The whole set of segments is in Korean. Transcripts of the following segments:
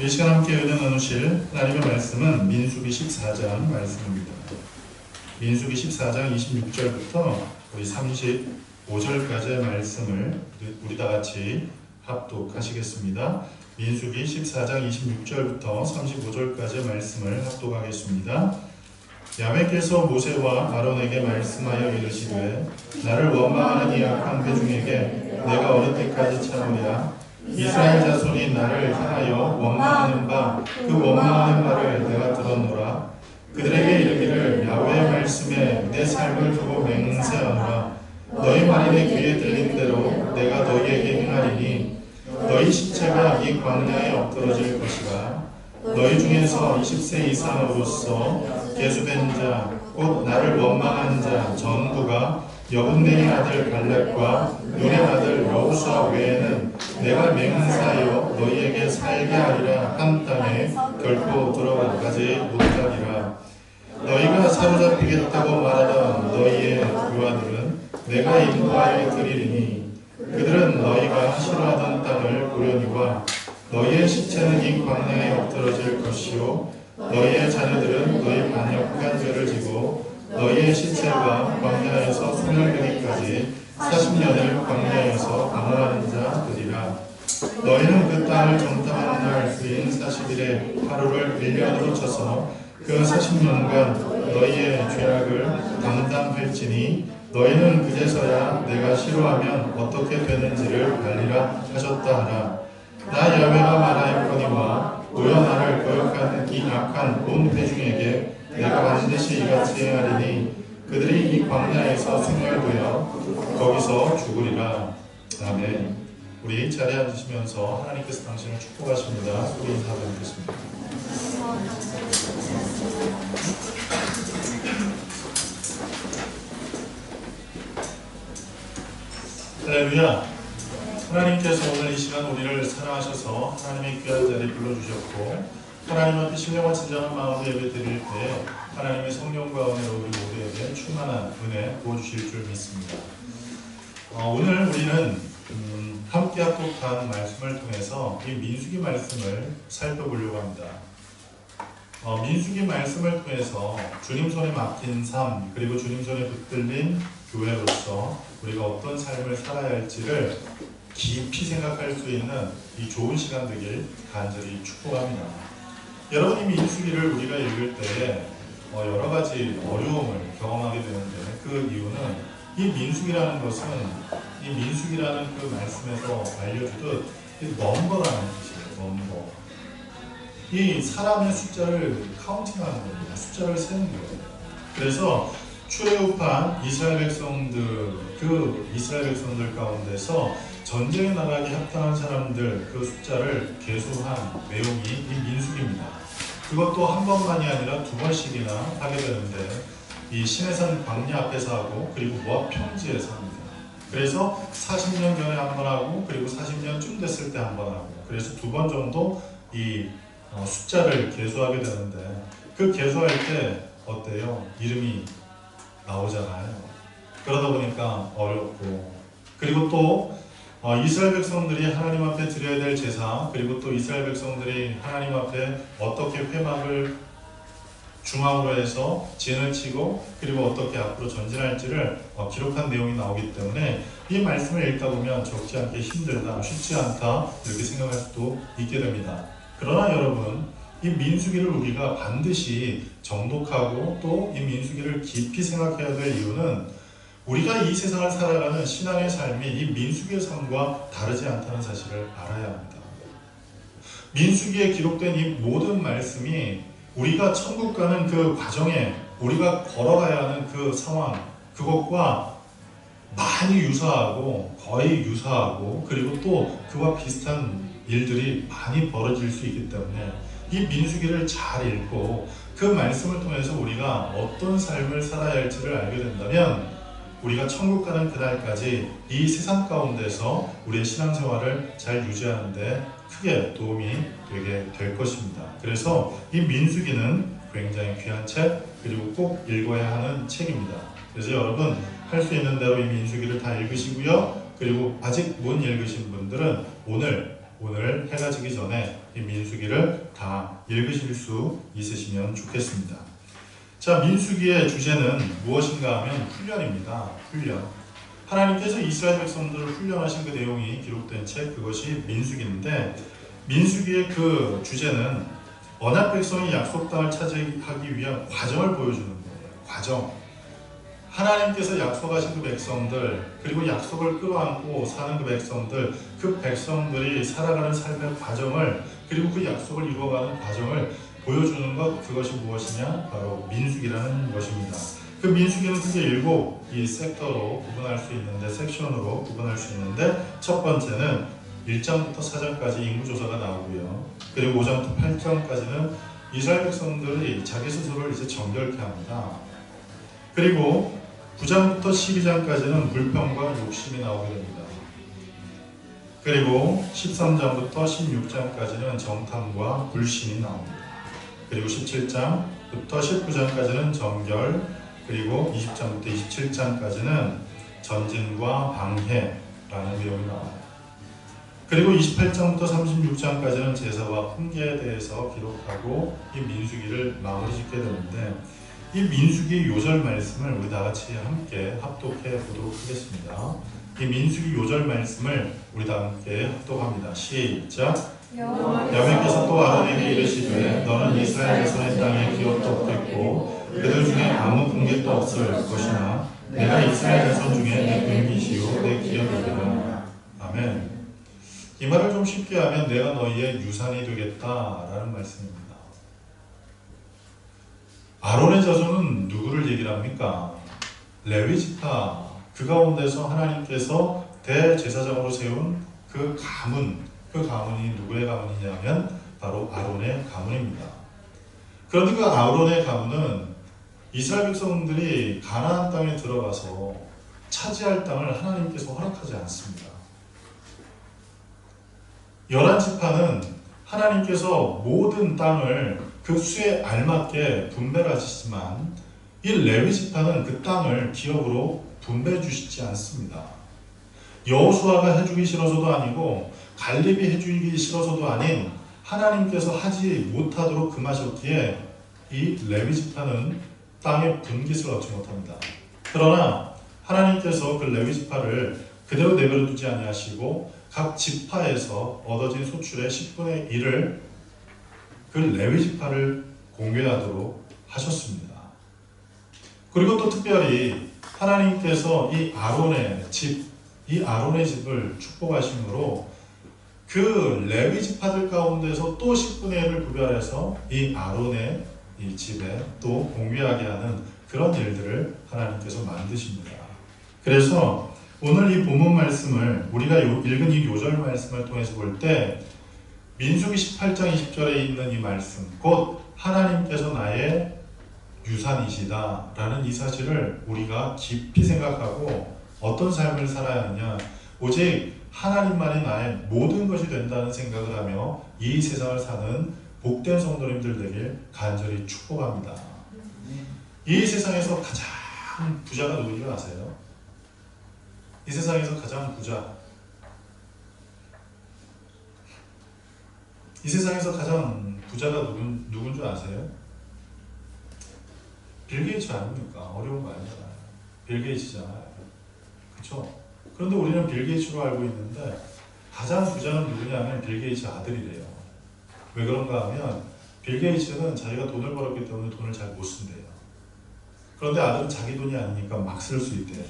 이 시간 함께 은혜 나누실 하나님의 말씀은 민수기 14장 말씀입니다. 민수기 14장 26절부터 우리 35절까지의 말씀을 우리 다 같이 합독하시겠습니다. 민수기 14장 26절부터 35절까지의 말씀을 합독하겠습니다. 야훼께서 모세와 아론에게 말씀하여 이르시되 나를 원망하는 이 악한 회중에게 내가 어느 때까지 참으랴. 이스라엘 자손이 나를 향하여 원망하는 바 그 원망하는 말을 내가 들었노라. 그들에게 이르기를 야훼의 말씀에 내 삶을 두고 맹세하노라. 너희 말이 내 귀에 들린 대로 내가 너희에게 행하리니 너희 시체가 이 광야에 엎드러질 것이라. 너희 중에서 20세 이상으로서 계수된 자 곧 나를 원망한 자 전부가 여분네의 아들 갈렙과 눈의 아들 여호수아 외에는 내가 맹세하여 너희에게 살게 하리라 한 땅에 결코 들어가지 못하리라. 너희가 사로잡히겠다고 말하던 너희의 유아들은 내가 인도하여 드리리니 그들은 너희가 싫어하던 땅을 보려니와 너희의 시체는 이 광야에 엎드러질 것이요 너희의 자녀들은 너희 반역한 죄를 지고 너희의 시체가 광야에서 소멸되기까지 40년을 광야에서 방황하는 자들이라. 너희는 그 땅을 정탐하는 날 수인 40일의 하루를 1년으로 쳐서 그 40년간 너희의 죄악을 담당할지니 너희는 그제서야 내가 싫어하면 어떻게 되는지를 알리라 하셨다 하라. 나 야훼가 말하였거니와 오여 나를 거역하는 이 악한 온 회중에게 내가 반드시 이같이 행하리니 그들이 이 광야에서 소멸되어 거기서 죽으리라. 아멘. 우리 자리에 앉으시면서 하나님께서 당신을 축복하십니다. 우리 인사드리겠습니다. 할렐루야. 하나님께서 오늘 이 시간 우리를 사랑하셔서 하나님의 귀한 자리에 불러주셨고 하나님 앞에 신령한 진정한 마음으로 예배 드릴 때 하나님의 성령과 은혜로 우리 모두에게 충만한 은혜 부어주실 줄 믿습니다. 오늘 우리는 함께 합독한 말씀을 통해서 이 민수기 말씀을 살펴보려고 합니다. 민수기 말씀을 통해서 주님 손에 맡긴 삶 그리고 주님 손에 붙들린 교회로서 우리가 어떤 삶을 살아야 할지를 깊이 생각할 수 있는 이 좋은 시간 되길 간절히 축복합니다. 여러분, 이 민수기를 우리가 읽을 때에 여러 가지 어려움을 경험하게 되는데 그 이유는 이 민수기라는 것은 이 민수기라는 그 말씀에서 알려주듯 넘버라는 뜻이에요. 넘버. 이 사람의 숫자를 카운팅하는 겁니다. 숫자를 세는 거예요. 그래서 출애굽한 이스라엘 백성들, 그 이스라엘 백성들 가운데서 전쟁에 나가기 합당한 사람들 그 숫자를 계수한 내용이 이 민수기입니다. 그것도 한 번만이 아니라 두 번씩이나 하게 되는데 이 시내산 광야 앞에서 하고 그리고 모압 평지에서 합니다. 그래서 40년 전에 한 번 하고 그리고 40년쯤 됐을 때 한 번 하고 그래서 두 번 정도 이 숫자를 계수하게 되는데 그 계수할 때 어때요? 이름이 나오잖아요. 그러다 보니까 어렵고 그리고 또 이스라엘 백성들이 하나님 앞에 드려야 될 제사 그리고 또 이스라엘 백성들이 하나님 앞에 어떻게 회막을 중앙으로 해서 진을 치고 그리고 어떻게 앞으로 전진할지를 기록한 내용이 나오기 때문에 이 말씀을 읽다 보면 적지 않게 힘들다, 쉽지 않다 이렇게 생각할 수도 있게 됩니다. 그러나 여러분, 이 민수기를 우리가 반드시 정독하고 또 이 민수기를 깊이 생각해야 될 이유는 우리가 이 세상을 살아가는 신앙의 삶이 이 민수기의 삶과 다르지 않다는 사실을 알아야 합니다. 민수기에 기록된 이 모든 말씀이 우리가 천국 가는 그 과정에 우리가 걸어가야 하는 그 상황, 그것과 많이 유사하고 거의 유사하고 그리고 또 그와 비슷한 일들이 많이 벌어질 수 있기 때문에 이 민수기를 잘 읽고 그 말씀을 통해서 우리가 어떤 삶을 살아야 할지를 알게 된다면 우리가 천국 가는 그날까지 이 세상 가운데서 우리의 신앙생활을 잘 유지하는 데 크게 도움이 되게 될 것입니다. 그래서 이 민수기는 굉장히 귀한 책 그리고 꼭 읽어야 하는 책입니다. 그래서 여러분 할 수 있는 대로 이 민수기를 다 읽으시고요. 그리고 아직 못 읽으신 분들은 오늘 오늘 해가 지기 전에 이 민수기를 다 읽으실 수 있으시면 좋겠습니다. 자, 민수기의 주제는 무엇인가 하면 훈련입니다. 훈련. 하나님께서 이스라엘 백성들을 훈련하신 그 내용이 기록된 책, 그것이 민수기인데, 민수기의 그 주제는 언약 백성이 약속 땅을 차지하기 위한 과정을 보여주는 거예요. 과정. 하나님께서 약속하신 그 백성들, 그리고 약속을 끌어안고 사는 그 백성들, 그 백성들이 살아가는 삶의 과정을, 그리고 그 약속을 이루어가는 과정을 보여주는 것, 그것이 무엇이냐? 바로 민수기라는 것입니다. 그 민수기는 크게 7 섹터로 구분할 수 있는데, 섹션으로 구분할 수 있는데, 첫 번째는 1장부터 4장까지 인구조사가 나오고요. 그리고 5장부터 8장까지는 이스라엘 백성들이 자기 스스로를 이제 정결케 합니다. 그리고 9장부터 12장까지는 불평과 욕심이 나오게 됩니다. 그리고 13장부터 16장까지는 정탐과 불신이 나옵니다. 그리고 17장부터 19장까지는 정결, 그리고 20장부터 27장까지는 전진과 방해라는 내용이 나와요. 그리고 28장부터 36장까지는 제사와 훈계에 대해서 기록하고 이 민수기를 마무리 짓게 되는데, 이 민수기 요절 말씀을 우리 다같이 함께 합독해 보도록 하겠습니다. 이 민수기 요절 말씀을 우리 다 함께 합독합니다. 시작. 여호와께서 또 아론에게 이르시되 너는 이스라엘 자손의 땅에 기업도 없겠고 그들 중에 아무 분깃도 없을 것이나 내가 이스라엘 자손 중에 내 분깃이요 내 기업이리라. 아멘. 이 말을 좀 쉽게 하면 내가 너희의 유산이 되겠다라는 말씀입니다. 아론의 자손은 누구를 얘기를 합니까? 레위 지파. 그 가운데서 하나님께서 대제사장으로 세운 그 가문, 그 가문이 누구의 가문이냐면 바로 아론의 가문입니다. 그런데 그 아론의 가문은 이스라엘 백성들이 가나안 땅에 들어가서 차지할 땅을 하나님께서 허락하지 않습니다. 11지파는 하나님께서 모든 땅을 그 수에 알맞게 분배를 하시지만 이 레위 지파는 그 땅을 기업으로 분배해 주시지 않습니다. 여호수아가 해주기 싫어서도 아니고 갈렙이 해주기 싫어서도 아닌 하나님께서 하지 못하도록 금하셨기에 이 레위 지파는 땅의 분깃을 얻지 못합니다. 그러나 하나님께서 그 레위 지파를 그대로 내버려 두지 아니하시고 각 지파에서 얻어진 소출의 10분의 1을 그 레위 지파를 공개하도록 하셨습니다. 그리고 또 특별히 하나님께서 이 아론의 집을 축복하심으로 그 레위 지파들 가운데서 또 10분의 1을 구별해서 이 아론의 이 집에 또 공개하게 하는 그런 일들을 하나님께서 만드십니다. 그래서 오늘 이 본문 말씀을 우리가 읽은 이 요절 말씀을 통해서 볼 때 민수기 18장 20절에 있는 이 말씀, 곧 하나님께서 나의 유산이시다 라는 이 사실을 우리가 깊이 생각하고 어떤 삶을 살아야 하느냐, 오직 하나님만이 나의 모든 것이 된다는 생각을 하며 이 세상을 사는 복된 성도님들 되길 간절히 축복합니다. 이 세상에서 가장 부자가 누군지 아세요? 이 세상에서 가장 이 세상에서 가장 부자가 누군 줄 아세요? 빌 게이츠 아닙니까? 어려운 거 아니잖아요. 빌 게이츠잖아요. 그렇죠? 그런데 우리는 빌 게이츠로 알고 있는데 가장 부자는 누구냐면 빌 게이츠 아들이래요. 왜 그런가 하면 빌 게이츠는 자기가 돈을 벌었기 때문에 돈을 잘 못 쓴대요. 그런데 아들은 자기 돈이 아니니까 막 쓸 수 있대요.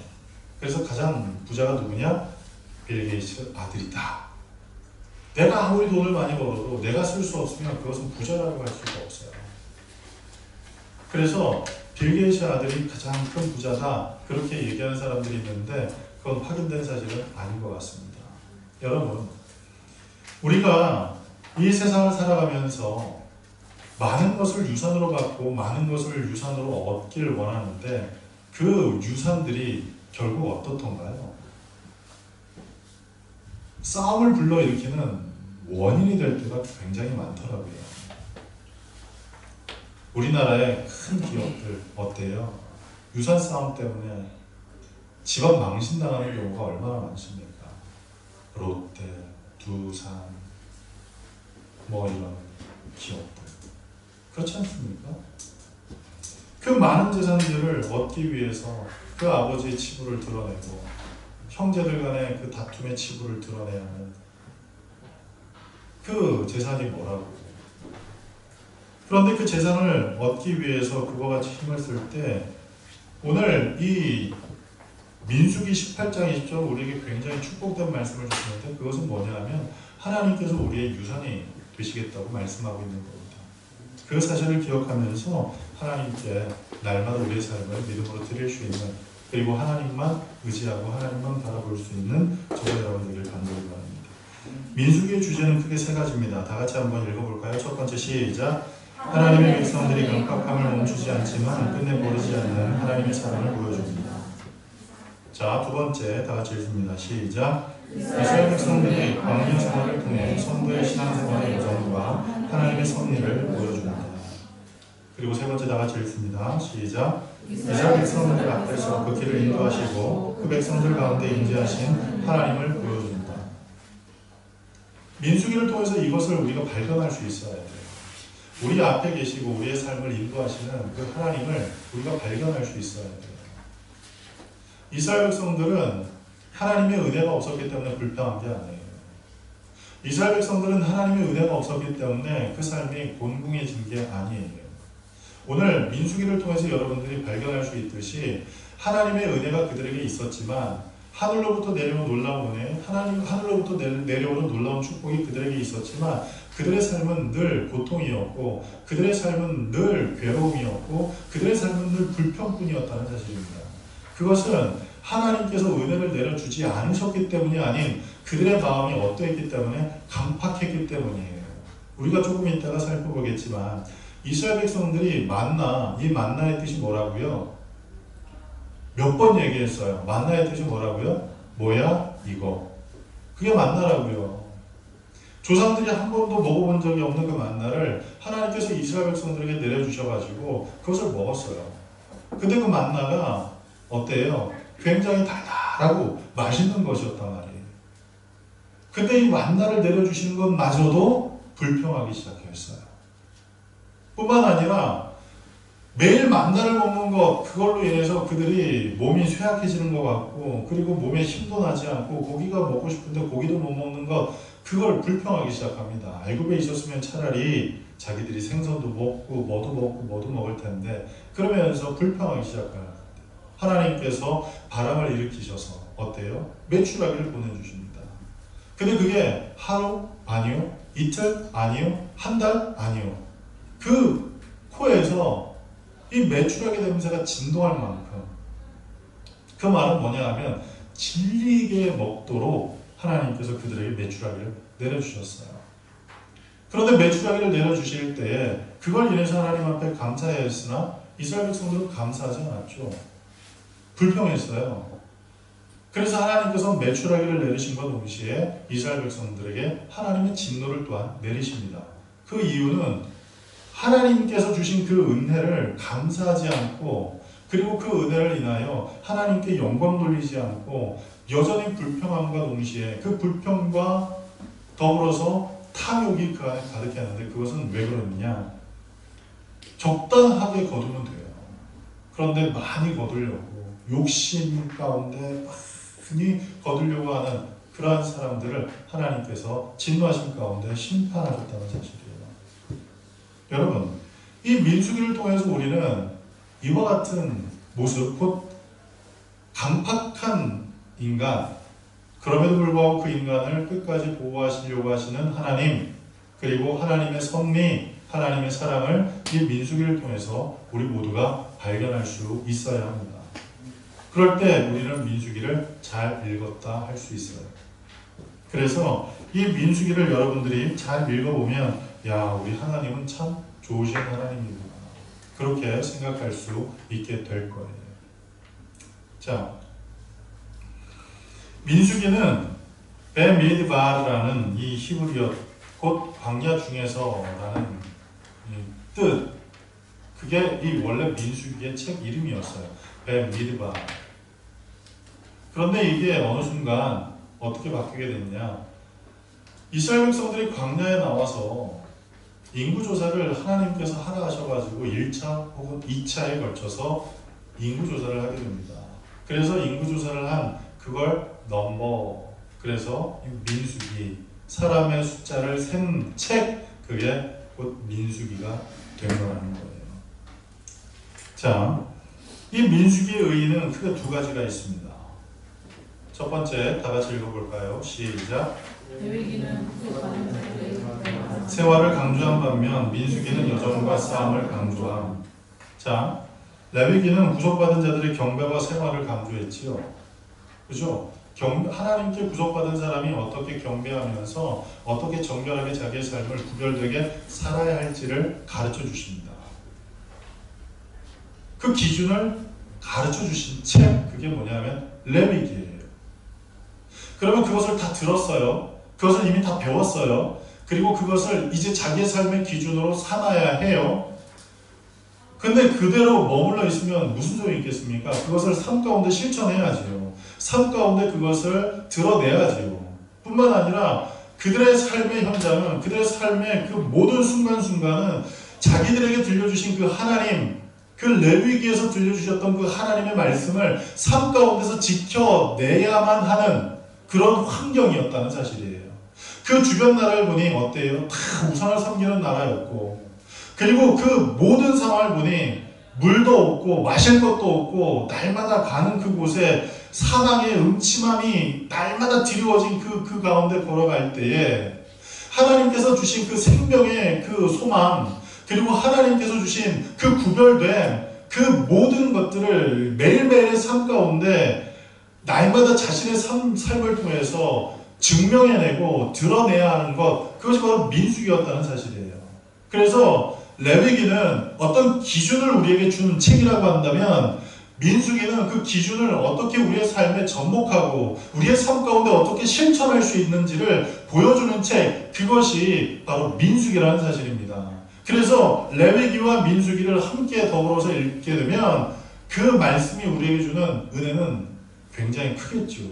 그래서 가장 부자가 누구냐? 빌 게이츠 아들이다. 내가 아무리 돈을 많이 벌어도 내가 쓸 수 없으면 그것은 부자라고 할 수가 없어요. 그래서 빌 게이츠 아들이 가장 큰 부자다 그렇게 얘기하는 사람들이 있는데 그건 확인된 사실은 아닌 것 같습니다. 여러분, 우리가 이 세상을 살아가면서 많은 것을 유산으로 받고 많은 것을 유산으로 얻기를 원하는데 그 유산들이 결국 어떻던가요? 싸움을 불러일으키는 원인이 될 때가 굉장히 많더라고요. 우리나라의 큰 기업들 어때요? 유산 싸움 때문에 집안 망신당하는 경우가 얼마나 많습니까? 롯데, 두산, 뭐 이런 기업들. 그렇지 않습니까? 그 많은 재산들을 얻기 위해서 그 아버지의 치부를 드러내고 형제들 간의 그 다툼의 치부를 드러내야 하는 그 재산이 뭐라고. 그런데 그 재산을 얻기 위해서 그와 같이 힘을 쓸 때 오늘 이 민수기 18장 20절 우리에게 굉장히 축복된 말씀을 주시는데 그것은 뭐냐 하면 하나님께서 우리의 유산이 되시겠다고 말씀하고 있는 겁니다. 그 사실을 기억하면서 하나님께 날마다 우리의 삶을 믿음으로 드릴 수 있는, 그리고 하나님만 의지하고 하나님만 바라볼 수 있는 저와 여러분 되길 간절히 바랍니다. 민수기의 주제는 크게 세 가지입니다. 다 같이 한번 읽어볼까요? 첫 번째, 시작. 하나님의 백성들이 강팍함을 멈추지 않지만 끝내 버리지 않는 하나님의 사랑을 보여줍니다. 자, 두 번째, 다 같이 읽습니다. 시작. 이스라엘 백성들이 광야 생활을 통해 성도의 신앙생활의 여정과 하나님의 섭리를 보여줍니다. 그리고 세 번째, 다 같이 읽습니다. 시작. 이스라엘 백성들 앞에서 그 길을 인도하시고 그 백성들 가운데 임재하신 하나님을 보여줍니다. 민수기를 통해서 이것을 우리가 발견할 수 있어야 돼요. 우리 앞에 계시고 우리의 삶을 인도하시는 그 하나님을 우리가 발견할 수 있어야 돼요. 이스라엘 백성들은 하나님의 은혜가 없었기 때문에 불평한 게 아니에요. 이스라엘 백성들은 하나님의 은혜가 없었기 때문에 그 삶이 곤궁해진 게 아니에요. 오늘 민수기를 통해서 여러분들이 발견할 수 있듯이 하나님의 은혜가 그들에게 있었지만 하늘로부터 내려온 놀라운 은혜, 하늘로부터 내려오는 놀라운 축복이 그들에게 있었지만 그들의 삶은 늘 고통이었고 그들의 삶은 늘 괴로움이었고 그들의 삶은 늘 불평뿐이었다는 사실입니다. 그것은 하나님께서 은혜를 내려주지 않으셨기 때문이 아닌 그들의 마음이 어떠했기 때문에 강팍했기 때문이에요. 우리가 조금 이따가 살펴보겠지만 이스라엘 백성들이 이 만나의 뜻이 뭐라고요? 몇 번 얘기했어요. 만나의 뜻이 뭐라고요? 뭐야? 이거. 그게 만나라고요. 조상들이 한 번도 먹어본 적이 없는 그 만나를 하나님께서 이스라엘 백성들에게 내려주셔가지고 그것을 먹었어요. 근데 그 만나가 어때요? 굉장히 달달하고 맛있는 것이었단 말이에요. 근데 이 만나를 내려주시는 것마저도 불평하기 시작했어요. 뿐만 아니라 매일 만나를 먹는 것, 그걸로 인해서 그들이 몸이 쇠약해지는 것 같고 그리고 몸에 힘도 나지 않고 고기가 먹고 싶은데 고기도 못 먹는 것, 그걸 불평하기 시작합니다. 애굽에 있었으면 차라리 자기들이 생선도 먹고 뭐도 먹을 텐데 그러면서 불평하기 시작합니다. 하나님께서 바람을 일으키셔서 어때요? 메추라기를 보내주십니다. 근데 그게 하루? 아니요. 이틀? 아니요. 한 달? 아니요. 그 코에서 이 메추라기 냄새가 진동할 만큼, 그 말은 뭐냐 하면 질리게 먹도록 하나님께서 그들에게 메추라기를 내려주셨어요. 그런데 메추라기를 내려주실 때에 그걸 인해서 하나님 앞에 감사해야 했으나 이스라엘 백성들은 감사하지 않았죠. 불평했어요. 그래서 하나님께서 메추라기를 내리신 것 동시에 이스라엘 백성들에게 하나님의 진노를 또한 내리십니다. 그 이유는 하나님께서 주신 그 은혜를 감사하지 않고 그리고 그 은혜를 인하여 하나님께 영광 돌리지 않고 여전히 불평함과 동시에 그 불평과 더불어서 탐욕이 그 안에 가득했는데 그것은 왜 그러느냐? 적당하게 거두면 돼요. 그런데 많이 거두려고 욕심 가운데 많이 거두려고 하는 그러한 사람들을 하나님께서 진노하신 가운데 심판하셨다는 사실이에요. 여러분, 이 민수기를 통해서 우리는 이와 같은 모습, 곧 강팍한 인간, 그럼에도 불구하고 그 인간을 끝까지 보호하시려고 하시는 하나님, 그리고 하나님의 섭리, 하나님의 사랑을 이 민수기를 통해서 우리 모두가 발견할 수 있어야 합니다. 그럴 때 우리는 민수기를 잘 읽었다 할 수 있어요. 그래서 이 민수기를 여러분들이 잘 읽어보면 야, 우리 하나님은 참 좋으신 하나님이구나, 그렇게 생각할 수 있게 될 거예요. 자, 민수기는 베미드바르라는 이 히브리어, 곧 광야 중에서라는 뜻, 그게 이 원래 민수기의 책 이름이었어요. 베미드바르. 그런데 이게 어느 순간 어떻게 바뀌게 됐냐? 이스라엘 백성들이 광야에 나와서 인구조사를 하나님께서 하라 하셔가지고 1차 혹은 2차에 걸쳐서 인구조사를 하게 됩니다. 그래서 인구조사를 한 그걸 넘버, 그래서 민수기, 사람의 숫자를 센 책, 그게 곧 민수기가 된 거라는 거예요. 자, 이 민수기의 의의는 크게 두 가지가 있습니다. 첫 번째, 다 같이 읽어볼까요? 시작. 세화를 강조한 반면 민수기는 여정과 싸움을 강조함. 자, 레위기는 구속받은 자들의 경배와 세화를 강조했지요. 그죠? 하나님께 구속받은 사람이 어떻게 경배하면서 어떻게 정결하게 자기의 삶을 구별되게 살아야 할지를 가르쳐 주십니다. 그 기준을 가르쳐 주신 책, 그게 뭐냐면 레위기예요. 그러면 그것을 다 들었어요. 그것을 이미 다 배웠어요. 그리고 그것을 이제 자기의 삶의 기준으로 삼아야 해요. 근데 그대로 머물러 있으면 무슨 소용이 있겠습니까? 그것을 삶 가운데 실천해야지요. 삶 가운데 그것을 드러내야지요. 뿐만 아니라 그들의 삶의 현장은, 그들의 삶의 그 모든 순간순간은 자기들에게 들려주신 그 하나님, 그 레위기에서 들려주셨던 그 하나님의 말씀을 삶 가운데서 지켜내야만 하는 그런 환경이었다는 사실이에요. 그 주변 나라를 보니 어때요? 다 우상을 섬기는 나라였고, 그리고 그 모든 상황을 보니 물도 없고 마실 것도 없고 날마다 가는 그곳에 사망의 음침함이 날마다 드리워진 그 가운데 걸어갈 때에 하나님께서 주신 그 생명의 그 소망, 그리고 하나님께서 주신 그 구별된 그 모든 것들을 매일매일의 삶 가운데 날마다 자신의 삶을 통해서 증명해내고 드러내야 하는 것, 그것이 바로 민수기였다는 사실이에요. 그래서 레위기는 어떤 기준을 우리에게 주는 책이라고 한다면, 민수기는 그 기준을 어떻게 우리의 삶에 접목하고 우리의 삶 가운데 어떻게 실천할 수 있는지를 보여주는 책, 그것이 바로 민수기라는 사실입니다. 그래서 레위기와 민수기를 함께 더불어서 읽게 되면 그 말씀이 우리에게 주는 은혜는 굉장히 크겠죠.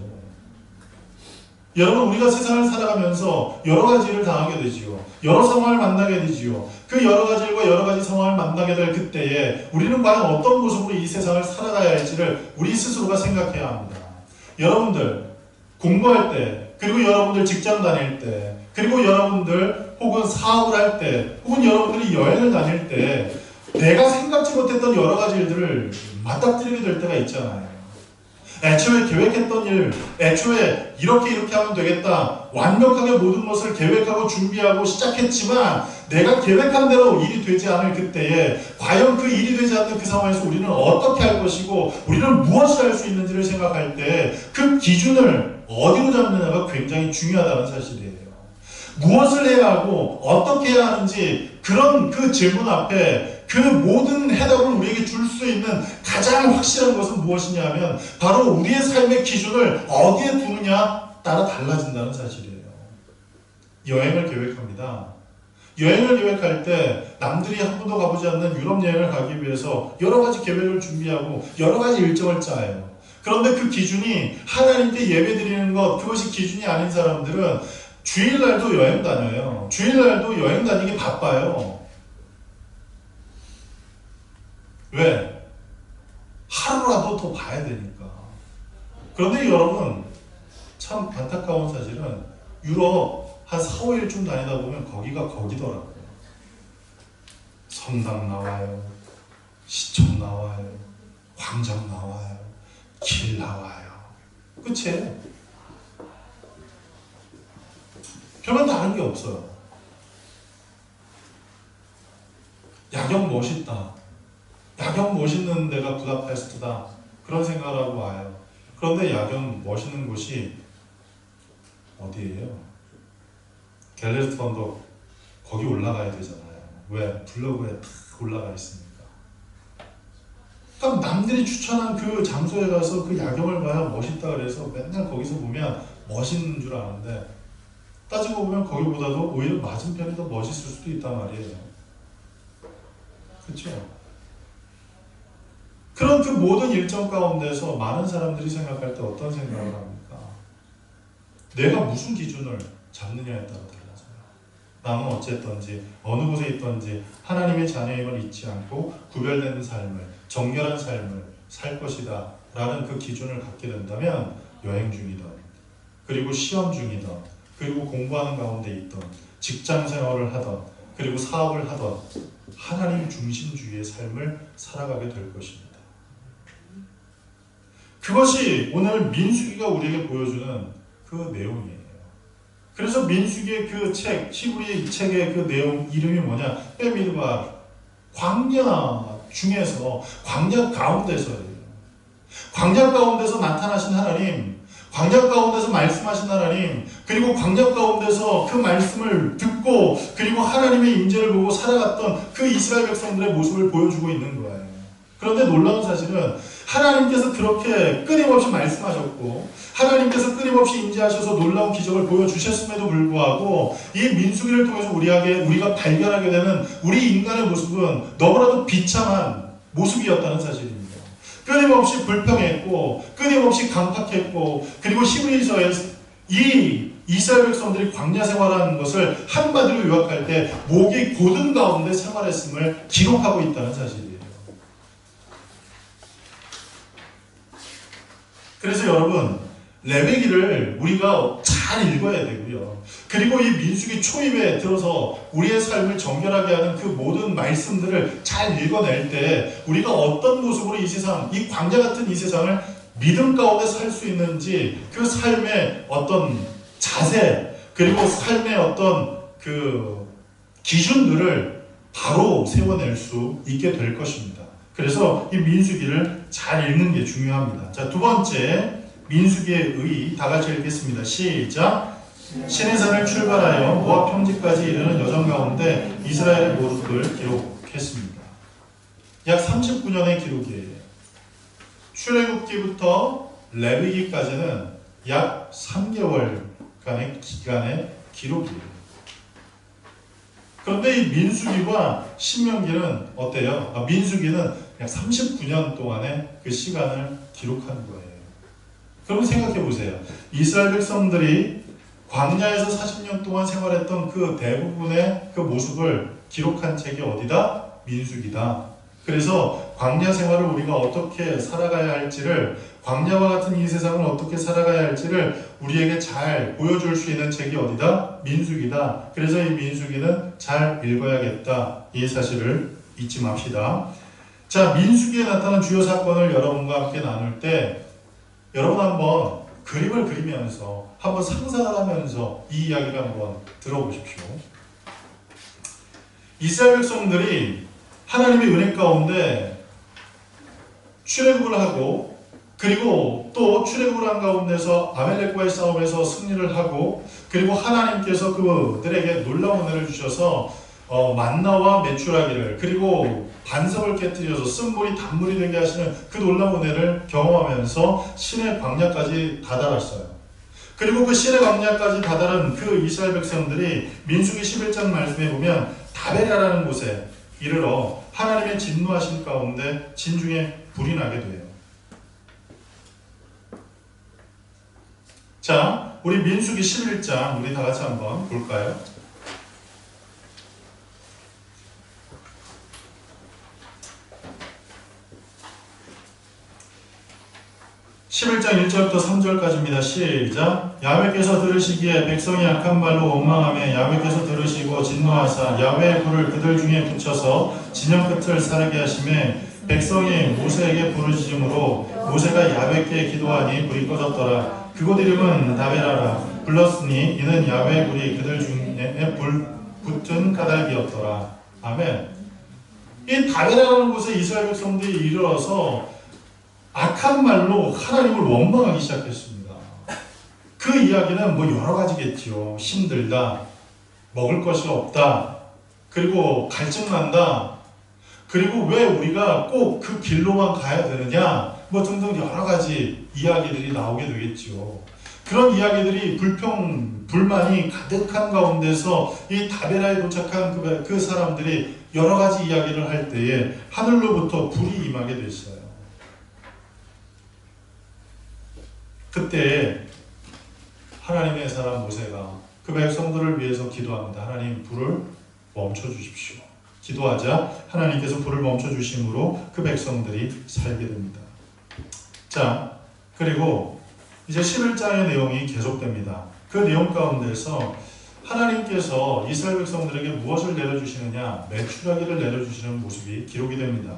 여러분, 우리가 세상을 살아가면서 여러 가지 일을 당하게 되지요. 여러 상황을 만나게 되지요. 그 여러 가지 일과 여러 가지 상황을 만나게 될 그때에 우리는 과연 어떤 모습으로 이 세상을 살아가야 할지를 우리 스스로가 생각해야 합니다. 여러분들 공부할 때, 그리고 여러분들 직장 다닐 때, 그리고 여러분들 혹은 사업을 할 때, 혹은 여러분들이 여행을 다닐 때 내가 생각지 못했던 여러 가지 일들을 맞닥뜨리게 될 때가 있잖아요. 애초에 계획했던 일, 애초에 이렇게 하면 되겠다, 완벽하게 모든 것을 계획하고 준비하고 시작했지만 내가 계획한 대로 일이 되지 않을 그때에 과연 그 일이 되지 않는 그 상황에서 우리는 어떻게 할 것이고 우리는 무엇을 할 수 있는지를 생각할 때 그 기준을 어디로 잡느냐가 굉장히 중요하다는 사실이에요. 무엇을 해야 하고 어떻게 해야 하는지, 그런 그 질문 앞에 그 모든 해답을 우리에게 줄 수 있는 가장 확실한 것은 무엇이냐면 바로 우리의 삶의 기준을 어디에 두느냐 따라 달라진다는 사실이에요. 여행을 계획합니다. 여행을 계획할 때 남들이 한 번도 가보지 않는 유럽 여행을 가기 위해서 여러 가지 계획을 준비하고 여러 가지 일정을 짜요. 그런데 그 기준이 하나님께 예배드리는 것, 그것이 기준이 아닌 사람들은 주일날도 여행 다녀요. 주일날도 여행 다니기 바빠요. 왜? 하루라도 더 봐야 되니까. 그런데 여러분, 참 안타까운 사실은 유럽 한 4, 5일쯤 다니다 보면 거기가 거기더라고요. 성당 나와요. 시청 나와요. 광장 나와요. 길 나와요. 끝이에요. 별반 다른 게 없어요. 야경 멋있다. 야경 멋있는 데가 부다페스트다. 그런 생각을 하고 와요. 그런데 야경 멋있는 곳이 어디예요? 갤레스트 언덕, 거기 올라가야 되잖아요. 왜? 블로그에 탁 올라가 있으니까. 그럼 남들이 추천한 그 장소에 가서 그 야경을 봐야 멋있다 그래서 맨날 거기서 보면 멋있는 줄 아는데, 따지고 보면 거기보다도 오히려 맞은편이 더 멋있을 수도 있단 말이에요. 그렇죠? 그런 그 모든 일정 가운데서 많은 사람들이 생각할 때 어떤 생각을 합니까? 내가 무슨 기준을, 잡느냐에 따라 달라져요. 나는 어쨌든지 어느 곳에 있든지 하나님의 자녀임을 잊지 않고 구별된 삶을, 정결한 삶을 살 것이다 라는 그 기준을 갖게 된다면 여행 중이든 그리고 시험 중이든 그리고 공부하는 가운데 있든 직장 생활을 하든 그리고 사업을 하든 하나님 중심주의의 삶을 살아가게 될 것입니다. 그것이 오늘 민수기가 우리에게 보여주는 그 내용이에요. 그래서 민수기의 그 책, 히브리 책의 그 내용 이름이 뭐냐? 베미드바, 광야 중에서, 광야 가운데서예요. 광야 가운데서 나타나신 하나님, 광야 가운데서 말씀하신 하나님, 그리고 광야 가운데서 그 말씀을 듣고 그리고 하나님의 임재를 보고 살아갔던 그 이스라엘 백성들의 모습을 보여주고 있는 거예요. 그런데 놀라운 사실은 하나님께서 그렇게 끊임없이 말씀하셨고 하나님께서 끊임없이 임재하셔서 놀라운 기적을 보여주셨음에도 불구하고 이 민수기를 통해서 우리가 발견하게 되는 우리 인간의 모습은 너무나도 비참한 모습이었다는 사실입니다. 끊임없이 불평했고 끊임없이 강팍했고 그리고 히브리서에 이 이스라엘 백성들이 광야 생활하는 것을 한마디로 요약할 때 목이 고든 가운데 생활했음을 기록하고 있다는 사실이에요. 그래서 여러분 레위기를 우리가 잘 읽어야 되고요. 그리고 이 민수기 초입에 들어서 우리의 삶을 정결하게 하는 그 모든 말씀들을 잘 읽어낼 때 우리가 어떤 모습으로 이 세상, 이 광야 같은 이 세상을 믿음 가운데 살 수 있는지 그 삶의 어떤 자세 그리고 삶의 어떤 그 기준들을 바로 세워낼 수 있게 될 것입니다. 그래서 이 민수기를 잘 읽는 게 중요합니다. 자, 두 번째 민수기의 의 다 같이 읽겠습니다. 시작. 시내산을 출발하여 모압 평지까지 이르는 여정 가운데 이스라엘의 모습을 기록했습니다. 약 39년의 기록이에요. 출애굽기부터 레위기까지는 약 3개월간의 기간의 기록이에요. 그런데 이 민수기와 신명기는 어때요? 민수기는 약 39년 동안의 그 시간을 기록한 거예요. 그럼 생각해 보세요. 이스라엘 백성들이 광야에서 40년 동안 생활했던 그 대부분의 그 모습을 기록한 책이 어디다? 민수기다. 그래서 광야 생활을 우리가 어떻게 살아가야 할지를, 광야와 같은 이 세상을 어떻게 살아가야 할지를 우리에게 잘 보여줄 수 있는 책이 어디다? 민수기다. 그래서 이 민수기는 잘 읽어야겠다. 이 사실을 잊지 맙시다. 자, 민수기에 나타난 주요 사건을 여러분과 함께 나눌 때 여러분 한번 그림을 그리면서 한번 상상을 하면서 이 이야기를 한번 들어보십시오. 이스라엘 백성들이 하나님의 은혜 가운데 출애굽을 하고 그리고 또 출애굽을 한 가운데서 아말렉과의 싸움에서 승리를 하고 그리고 하나님께서 그들에게 놀라운 은혜를 주셔서 만나와 메추라기를 그리고 반석을 깨뜨려서 쓴물이 단물이 되게 하시는 그 놀라운 은혜를 경험하면서 신의 광야까지 다다랐어요. 그리고 그 신의 광야까지 다다른 그 이스라엘 백성들이 민수기 11장 말씀에 보면 다베라라는 곳에 이르러 하나님의 진노하신 가운데 진중에 불이 나게 돼요. 자, 우리 민수기 11장 우리 다 같이 한번 볼까요? 11장 1절부터 3절까지입니다. 시작. 야훼께서 들으시기에 백성이 악한 말로 원망하며 야훼께서 들으시고 진노하사 야훼의 불을 그들 중에 붙여서 진영 끝을 사르게 하시매 백성이 모세에게 부르짖음으로 모세가 야훼께 기도하니 불이 꺼졌더라. 그곳 이름은 다베라라 불렀으니 이는 야훼의 불이 그들 중에 붙은 까닭이었더라. 아멘. 이 다베라라는 곳에 이스라엘 백성들이 이르러서 악한 말로 하나님을 원망하기 시작했습니다. 그 이야기는 뭐 여러 가지겠지요. 힘들다, 먹을 것이 없다, 그리고 갈증난다, 그리고 왜 우리가 꼭 그 길로만 가야 되느냐, 뭐 등등 여러 가지 이야기들이 나오게 되겠지요. 그런 이야기들이 불만이 가득한 가운데서 이 다베라에 도착한 그 사람들이 여러 가지 이야기를 할 때에 하늘로부터 불이 임하게 됐어요. 그때 하나님의 사람 모세가 그 백성들을 위해서 기도합니다. 하나님 불을 멈춰주십시오. 기도하자 하나님께서 불을 멈춰주심으로 그 백성들이 살게 됩니다. 자, 그리고 이제 11장의 내용이 계속됩니다. 그 내용 가운데서 하나님께서 이스라엘 백성들에게 무엇을 내려주시느냐, 메추라기를 내려주시는 모습이 기록이 됩니다.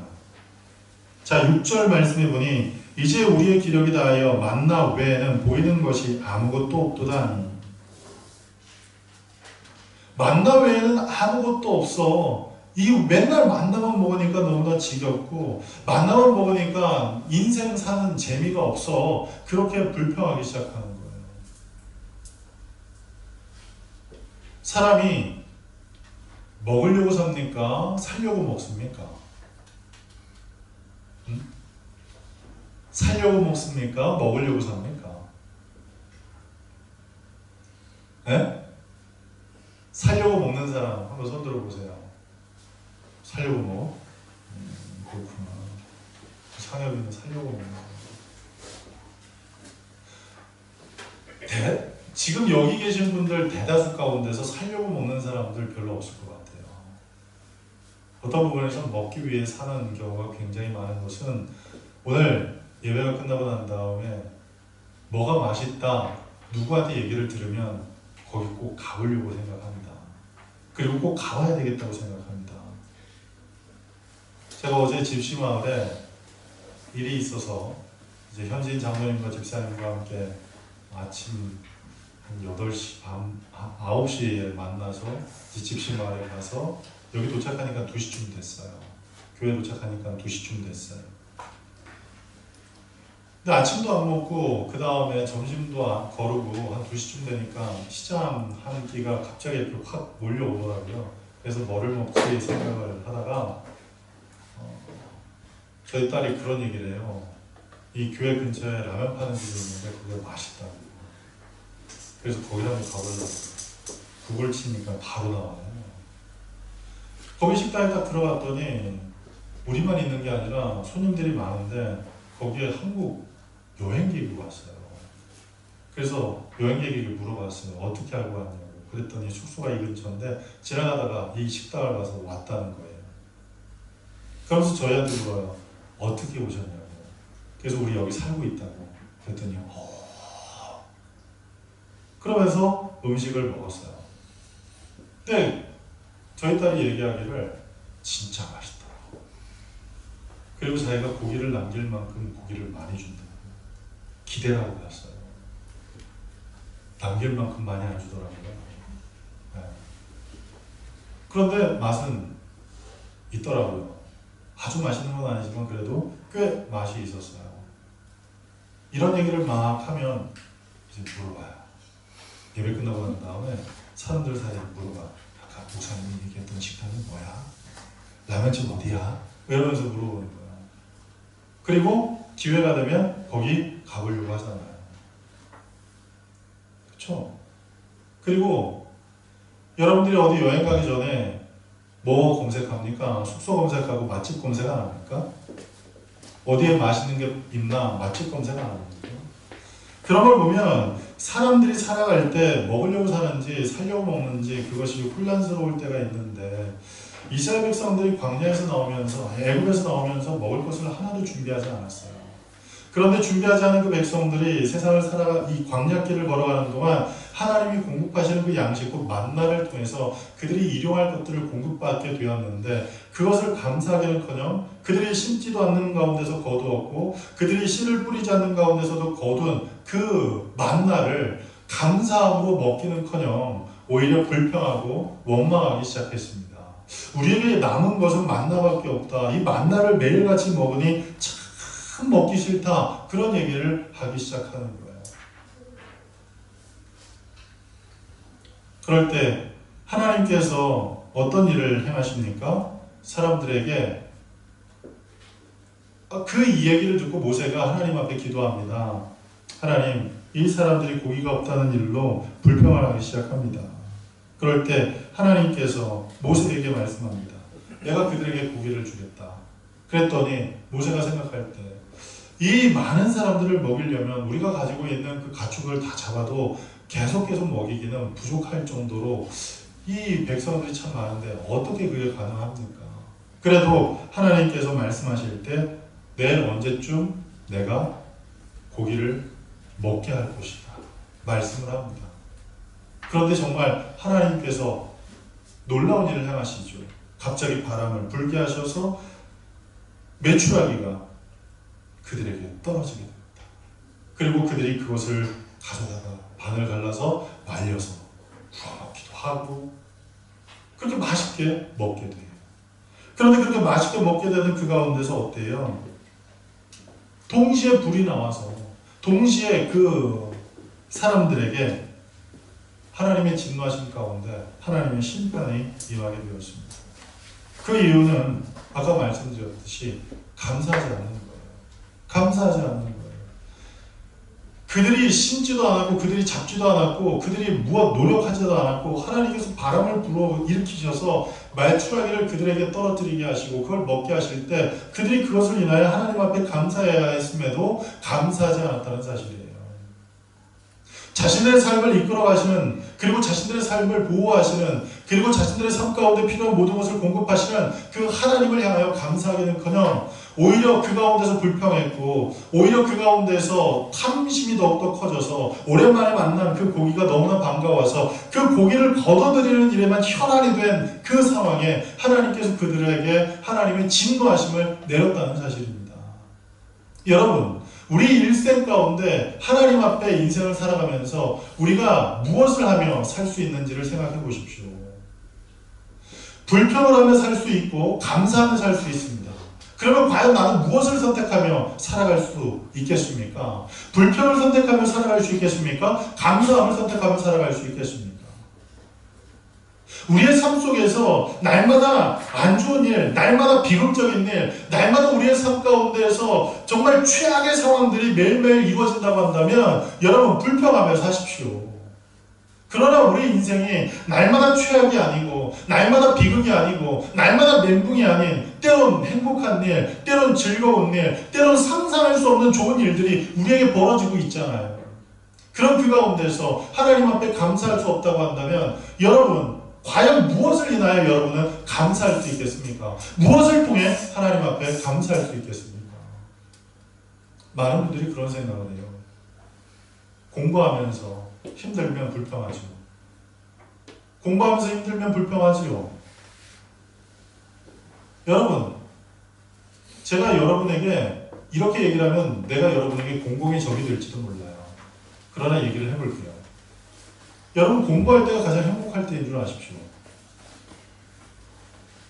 자, 6절 말씀해 보니 이제 우리의 기력이 다하여 만나 외에는 보이는 것이 아무것도 없도다. 만나 외에는 아무것도 없어. 이 맨날 만나만 먹으니까 너무나 지겹고 만나만 먹으니까 인생 사는 재미가 없어. 그렇게 불평하기 시작하는 거예요. 사람이 먹으려고 삽니까? 살려고 먹습니까? 살려고 먹습니까? 먹으려고 삽니까? 네? 살려고 먹는 사람 한번 손 들어보세요. 살려고 먹어? 그렇구나. 상엽이는 살려고 먹는 거야. 지금 여기 계신 분들 대다수 가운데서 살려고 먹는 사람들 별로 없을 것 같아요. 어떤 부분에서 먹기 위해 사는 경우가 굉장히 많은 것은 오늘 예배가 끝나고 난 다음에 뭐가 맛있다 누구한테 얘기를 들으면 거기 꼭 가보려고 생각합니다. 그리고 꼭 가봐야 되겠다고 생각합니다. 제가 어제 집시마을에 일이 있어서 이제 현지인 장로님과 집사님과 함께 아침 한 8시 밤 9시에 만나서 집시마을에 가서 여기 도착하니까 2시쯤 됐어요. 교회 도착하니까 2시쯤 됐어요. 근데 아침도 안 먹고 그 다음에 점심도 안 거르고 한 2시쯤 되니까 시장 한 끼가 갑자기 이렇게 확 몰려오더라고요. 그래서 뭐를 먹지 생각을 하다가 저희 딸이 그런 얘기를 해요. 이 교회 근처에 라면 파는 집이 있는데 그게 맛있다고. 그래서 거기 한번 가보려고. 구글 치니까 바로 나와요. 거기 식당에 딱 들어갔더니 우리만 있는 게 아니라 손님들이 많은데 거기에 한국 여행객이 왔어요. 그래서 여행객에게 물어봤어요. 어떻게 알고 왔냐고. 그랬더니 숙소가 이 근처인데 지나가다가 이 식당을 가서 왔다는 거예요. 그러면서 저희한테 물어요. 어떻게 오셨냐고. 그래서 우리 여기 살고 있다고. 그랬더니 그러면서 음식을 먹었어요. 근데 저희 딸이 얘기하기를 진짜 맛있더라고. 그리고 자기가 고기를 남길 만큼 고기를 많이 준다고. 기대를 하고 갔어요. 남길 만큼 많이 안 주더라고요. 네. 그런데 맛은 있더라고요. 아주 맛있는 건 아니지만 그래도 꽤 맛이 있었어요. 이런 얘기를 막 하면 이제 물어봐요. 예배 끝나고 난 다음에 사람들 사이에 물어봐. 아까 목사님이 얘기했던 식당이 뭐야? 라면집 어디야? 이러면서 물어보는 거야. 그리고 기회가 되면 거기 가보려고 하잖아요. 그렇죠? 그리고 여러분들이 어디 여행 가기 전에 뭐 검색합니까? 숙소 검색하고 맛집 검색 안 합니까? 어디에 맛있는 게 있나 맛집 검색 안 합니까? 그런 걸 보면 사람들이 살아갈 때 먹으려고 사는지 살려고 먹는지 그것이 혼란스러울 때가 있는데 이스라엘 백성들이 광야에서 나오면서 애굽에서 나오면서 먹을 것을 하나도 준비하지 않았어요. 그런데 준비하지 않은 그 백성들이 세상을 살아가 이 광야길을 걸어가는 동안 하나님이 공급하시는 그 양식, 그 만나를 통해서 그들이 일용할 것들을 공급받게 되었는데 그것을 감사하기는커녕 그들이 심지도 않는 가운데서 거두었고 그들이 씨를 뿌리지 않는 가운데서도 거둔 그 만나를 감사함으로 먹기는커녕 오히려 불평하고 원망하기 시작했습니다. 우리에게 남은 것은 만나밖에 없다. 이 만나를 매일같이 먹으니 참 먹기 싫다. 그런 얘기를 하기 시작하는 거예요. 그럴 때 하나님께서 어떤 일을 행하십니까? 사람들에게 그 이 얘기를 듣고 모세가 하나님 앞에 기도합니다. 하나님, 이 사람들이 고기가 없다는 일로 불평을 하기 시작합니다. 그럴 때 하나님께서 모세에게 말씀합니다. 내가 그들에게 고기를 주겠다. 그랬더니 모세가 생각할 때 이 많은 사람들을 먹이려면 우리가 가지고 있는 그 가축을 다 잡아도 계속 먹이기는 부족할 정도로 이 백성들이 참 많은데 어떻게 그게 가능합니까? 그래도 하나님께서 말씀하실 때 내일 언제쯤 내가 고기를 먹게 할 것이다 말씀을 합니다. 그런데 정말 하나님께서 놀라운 일을 행하시죠. 갑자기 바람을 불게 하셔서 메추라기가 그들에게 떨어지게 됩니다. 그리고 그들이 그것을 가져다가 반을 갈라서 말려서 구워 먹기도 하고 그렇게 맛있게 먹게 돼요. 그런데 그렇게 맛있게 먹게 되는 그 가운데서 어때요? 동시에 불이 나와서 동시에 그 사람들에게 하나님의 진노하심 가운데 하나님의 심판이 임하게 되었습니다. 그 이유는 아까 말씀드렸듯이 감사하지 않는 거예요. 감사하지 않는 거예요. 그들이 심지도 않았고 그들이 잡지도 않았고 그들이 무엇 노력하지도 않았고 하나님께서 바람을 불어 일으키셔서 말추라기를 그들에게 떨어뜨리게 하시고 그걸 먹게 하실 때 그들이 그것을 인하여 하나님 앞에 감사해야 했음에도 감사하지 않았다는 사실이에요. 자신들의 삶을 이끌어 가시는, 그리고 자신들의 삶을 보호하시는, 그리고 자신들의 삶 가운데 필요한 모든 것을 공급하시는 그 하나님을 향하여 감사하기는커녕 오히려 그 가운데서 불평했고 오히려 그 가운데서 탐심이 더욱더 커져서 오랜만에 만난 그 고기가 너무나 반가워서 그 고기를 거둬들이는 일에만 혈안이 된 그 상황에 하나님께서 그들에게 하나님의 진노하심을 내렸다는 사실입니다. 여러분, 우리 일생 가운데 하나님 앞에 인생을 살아가면서 우리가 무엇을 하며 살 수 있는지를 생각해 보십시오. 불평을 하며 살 수 있고 감사하며 살 수 있습니다. 그러면 과연 나는 무엇을 선택하며 살아갈 수 있겠습니까? 불평을 선택하며 살아갈 수 있겠습니까? 감사함을 선택하며 살아갈 수 있겠습니까? 우리의 삶 속에서 날마다 안 좋은 일, 날마다 비극적인 일, 날마다 우리의 삶 가운데에서 정말 최악의 상황들이 매일매일 이루어진다고 한다면 여러분 불평하며 사십시오. 그러나 우리 인생이 날마다 최악이 아니고 날마다 비극이 아니고 날마다 멘붕이 아닌 때론 행복한 일, 때론 즐거운 일, 때론 상상할 수 없는 좋은 일들이 우리에게 벌어지고 있잖아요. 그런 그 가운데서 하나님 앞에 감사할 수 없다고 한다면 여러분 과연 무엇을 인하여 여러분은 감사할 수 있겠습니까? 무엇을 통해 하나님 앞에 감사할 수 있겠습니까? 많은 분들이 그런 생각을 해요. 공부하면서 힘들면 불평하죠. 공부하면서 힘들면 불평하지요. 여러분, 제가 여러분에게 이렇게 얘기를 하면 내가 여러분에게 공공의 적이 될지도 몰라요. 그러나 얘기를 해볼게요. 여러분 공부할 때가 가장 행복할 때인 줄 아십시오.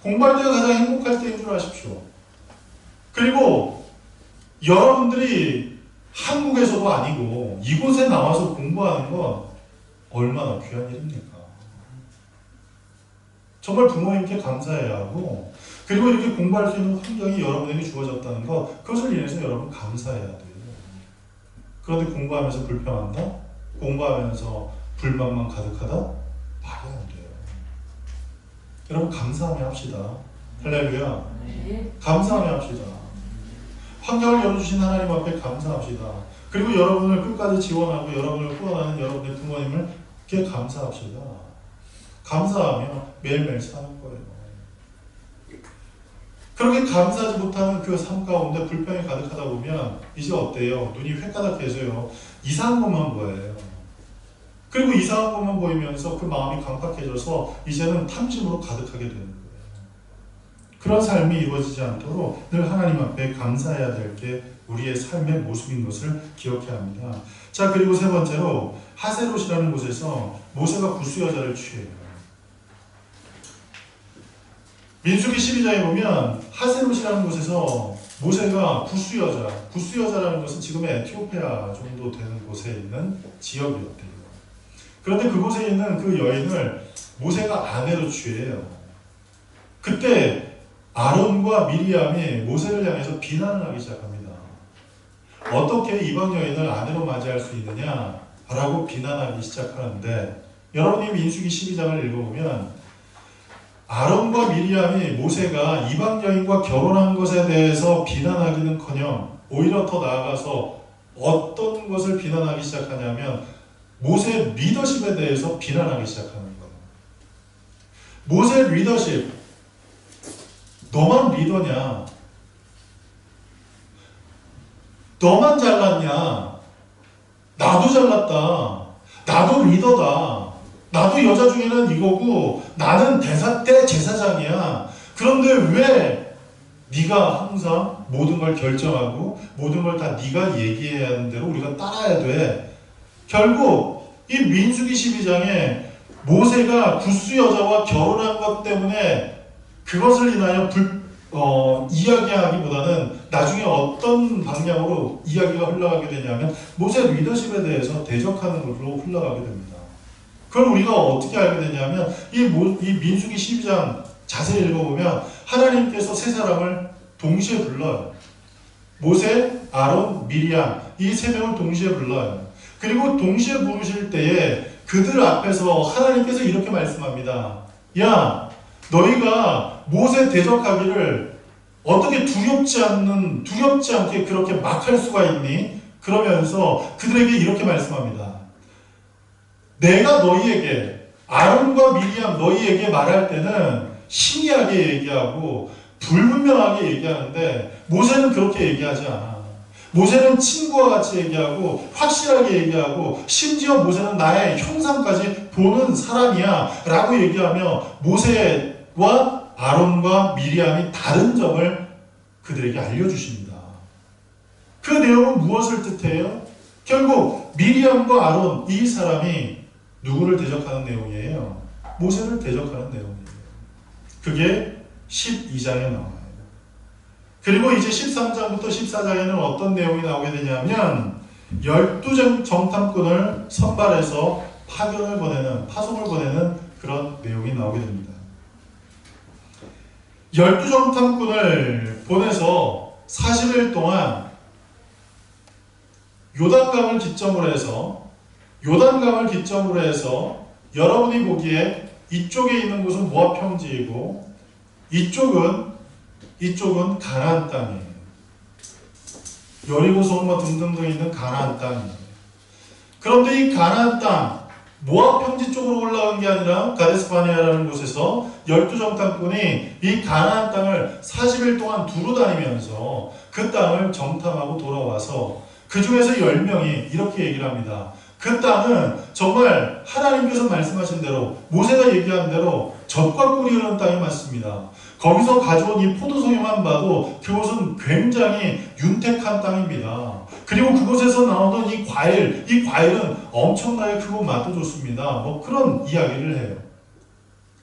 공부할 때가 가장 행복할 때인 줄 아십시오. 그리고 여러분들이 한국에서도 아니고 이곳에 나와서 공부하는 건 얼마나 귀한 일입니까? 정말 부모님께 감사해야 하고 그리고 이렇게 공부할 수 있는 환경이 여러분에게 주어졌다는 것, 그것을 인해서 여러분 감사해야 돼요. 그런데 공부하면서 불평한다? 공부하면서 불만만 가득하다? 말이 안 돼요. 여러분 감사하며 합시다. 할렐루야. 감사하며 합시다. 환경을 열어주신 하나님 앞에 감사합시다. 그리고 여러분을 끝까지 지원하고 여러분을 후원하는 여러분의 부모님께 감사합시다. 감사하며 매일매일 사는 거예요. 그렇게 감사하지 못하는 그 삶 가운데 불평이 가득하다 보면 이제 어때요? 눈이 횟가닥해서요. 이상한 것만 보여요. 그리고 이상한 것만 보이면서 그 마음이 강팍해져서 이제는 탐심으로 가득하게 되는 거예요. 그런 삶이 이루어지지 않도록 늘 하나님 앞에 감사해야 될 게 우리의 삶의 모습인 것을 기억해야 합니다. 자, 그리고 세 번째로 하세롯이라는 곳에서 모세가 구스 여자를 취해요. 민수기 12장에 보면 하세롯이라는 곳에서 모세가 구스 여자라는 것은 지금의 에티오피아 정도 되는 곳에 있는 지역이었대요. 그런데 그곳에 있는 그 여인을 모세가 아내로 취해요. 그때 아론과 미리암이 모세를 향해서 비난을 하기 시작합니다. 어떻게 이방 여인을 아내로 맞이할 수 있느냐라고 비난하기 시작하는데 여러분이 민수기 12장을 읽어보면 아론과 미리암이 모세가 이방 여인과 결혼한 것에 대해서 비난하기는커녕 오히려 더 나아가서 어떤 것을 비난하기 시작하냐면 모세의 리더십에 대해서 비난하기 시작하는 거예요. 모세의 리더십, 너만 리더냐? 너만 잘났냐? 나도 잘났다. 나도 리더다. 나도 여자 중에는 이거고 나는 대사 때 제사장이야. 그런데 왜 네가 항상 모든 걸 결정하고 모든 걸 다 네가 얘기해야 하는 대로 우리가 따라야 돼. 결국 이 민수기 12장에 모세가 구스 여자와 결혼한 것 때문에 그것을 인하여 이야기하기보다는 나중에 어떤 방향으로 이야기가 흘러가게 되냐면 모세 리더십에 대해서 대적하는 걸로 흘러가게 됩니다. 그걸 우리가 어떻게 알게 되냐면 이 민수기 12장 자세히 읽어보면 하나님께서 세 사람을 동시에 불러요. 모세, 아론, 미리암 이 세 명을 동시에 불러요. 그리고 동시에 부르실 때에 그들 앞에서 하나님께서 이렇게 말씀합니다. 야, 너희가 모세 대적하기를 어떻게 두렵지 않게 그렇게 막 할 수가 있니? 그러면서 그들에게 이렇게 말씀합니다. 내가 너희에게 아론과 미리암 너희에게 말할 때는 신기하게 얘기하고 불분명하게 얘기하는데 모세는 그렇게 얘기하지 않아. 모세는 친구와 같이 얘기하고 확실하게 얘기하고 심지어 모세는 나의 형상까지 보는 사람이야 라고 얘기하며 모세와 아론과 미리암이 다른 점을 그들에게 알려주십니다. 그 내용은 무엇을 뜻해요? 결국 미리암과 아론 이 사람이 누구를 대적하는 내용이에요? 모세를 대적하는 내용이에요. 그게 12장에 나와요. 그리고 이제 13장부터 14장에는 어떤 내용이 나오게 되냐면 12 정탐꾼을 선발해서 파송을 보내는 그런 내용이 나오게 됩니다. 12 정탐꾼을 보내서 40일 동안 요단강을 기점으로 해서 여러분이 보기에 이쪽에 있는 곳은 모압 평지이고 이쪽은 가나안 땅이에요. 여리고 소마 등등등 있는 가나안 땅이에요. 그런데 이 가나안 땅 모압 평지 쪽으로 올라간 게 아니라 가데스바네아라는 곳에서 12 정탐꾼이 이 가나안 땅을 40일 동안 두루 다니면서 그 땅을 정탐하고 돌아와서 그 중에서 10명이 이렇게 얘기를 합니다. 그 땅은 정말 하나님께서 말씀하신 대로 모세가 얘기한 대로 젖과 꿀이 흐르는 땅이 맞습니다. 거기서 가져온 이 포도송이만 봐도 그곳은 굉장히 윤택한 땅입니다. 그리고 그곳에서 나오는 이 과일은 엄청나게 크고 맛도 좋습니다. 뭐 그런 이야기를 해요.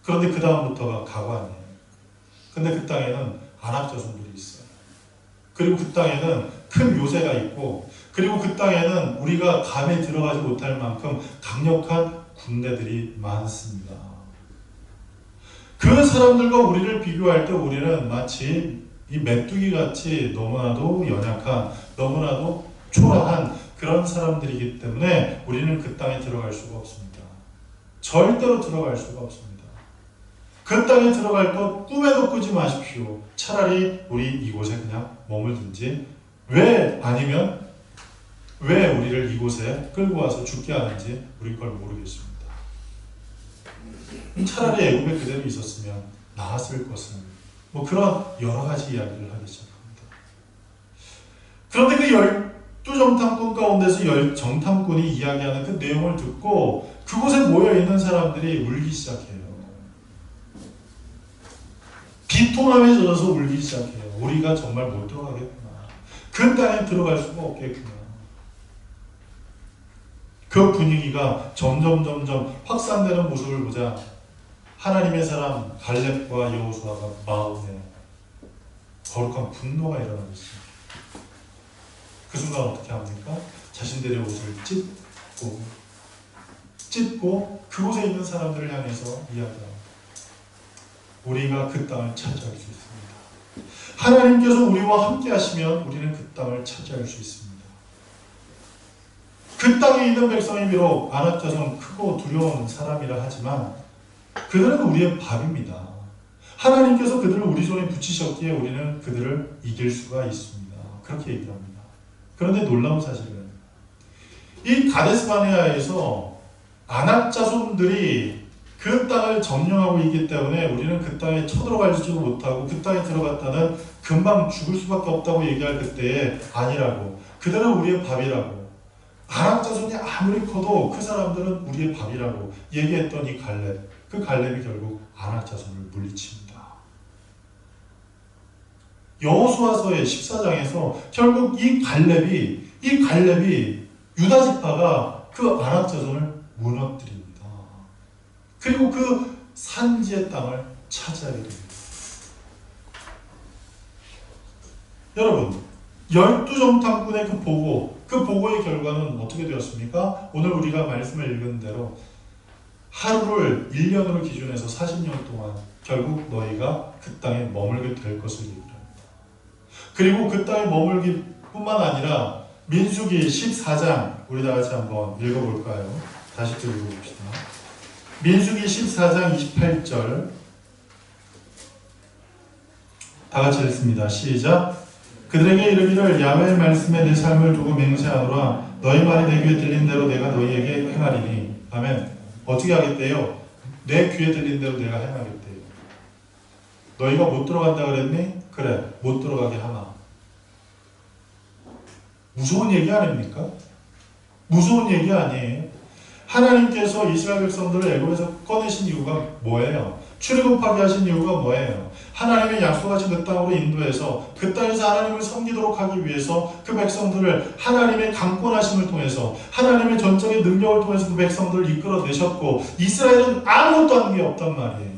그런데 그 다음부터가 가관이에요. 근데 그 땅에는 아랍 자손들이 있어요. 그리고 그 땅에는 큰 요새가 있고 그리고 그 땅에는 우리가 감에 들어가지 못할 만큼 강력한 군대들이 많습니다. 그 사람들과 우리를 비교할 때 우리는 마치 이 메뚜기 같이 너무나도 연약한, 너무나도 초라한 그런 사람들이기 때문에 우리는 그 땅에 들어갈 수가 없습니다. 절대로 들어갈 수가 없습니다. 그 땅에 들어갈 것 꿈에도 꾸지 마십시오. 차라리 우리 이곳에 그냥 머물든지 왜 우리를 이곳에 끌고 와서 죽게 하는지 우리 걸 모르겠습니다. 차라리 애굽에 그대로 있었으면 나았을 것은 뭐 그런 여러 가지 이야기를 하기 시작합니다. 그런데 그 12 정탐꾼 가운데서 10 정탐꾼이 이야기하는 그 내용을 듣고 그곳에 모여있는 사람들이 울기 시작해요. 비통함에 젖어서 울기 시작해요. 우리가 정말 못 들어가겠구나. 그 땅에 들어갈 수가 없겠구나. 그 분위기가 점점 확산되는 모습을 보자 하나님의 사람 갈렙과 여호수아가 마음에 거룩한 분노가 일어나고 있습니다. 그 순간 어떻게 합니까? 자신들의 옷을 찢고 그곳에 있는 사람들을 향해서 이야기합니다. 우리가 그 땅을 차지할 수 있습니다. 하나님께서 우리와 함께 하시면 우리는 그 땅을 차지할 수 있습니다. 그 땅에 있는 백성이 비록 아낙 자손 크고 두려운 사람이라 하지만 그들은 우리의 밥입니다. 하나님께서 그들을 우리 손에 붙이셨기에 우리는 그들을 이길 수가 있습니다. 그렇게 얘기합니다. 그런데 놀라운 사실은 이 가데스 바네아에서 아낙 자손들이 그 땅을 점령하고 있기 때문에 우리는 그 땅에 쳐들어가지도 못하고 그 땅에 들어갔다는 금방 죽을 수밖에 없다고 얘기할 그때에 아니라고. 그들은 우리의 밥이라고. 아낙 자손이 아무리 커도 그 사람들은 우리의 밥이라고 얘기했던 이 갈렙. 그 갈렙이 결국 아낙 자손을 물리칩니다. 여호수아서의 14장에서 결국 이 갈렙이 유다 지파가 그 아낙 자손을 무너뜨립니다. 그리고 그 산지의 땅을 차지하게 됩니다. 여러분, 12정탐꾼의 그 보고의 결과는 어떻게 되었습니까? 오늘 우리가 말씀을 읽은 대로 하루를 1년으로 기준해서 40년 동안 결국 너희가 그 땅에 머물게 될 것을 얘기합니다. 그리고 그 땅에 머물기 뿐만 아니라 민수기 14장 우리 다 같이 한번 읽어볼까요? 다시 또 읽어봅시다. 민수기 14장 28절 다 같이 읽습니다. 시작. 그들에게 이르기를 야훼의 말씀에 내 삶을 두고 맹세하노라. 너희 말이 내 귀에 들린 대로 내가 너희에게 행하리니. 아멘. 어떻게 하겠대요? 내 귀에 들린 대로 내가 행하겠대요. 너희가 못 들어간다 그랬니? 그래, 못 들어가게 하마. 무서운 얘기 아닙니까? 무서운 얘기 아니에요. 하나님께서 이스라엘 백성들을 애굽에서 꺼내신 이유가 뭐예요? 출애굽하게 하신 이유가 뭐예요? 하나님의 약속하신 그 땅으로 인도해서 그 땅에서 하나님을 섬기도록 하기 위해서 그 백성들을 하나님의 강권하심을 통해서 하나님의 전적인 능력을 통해서 그 백성들을 이끌어내셨고 이스라엘은 아무것도 하는 게 없단 말이에요.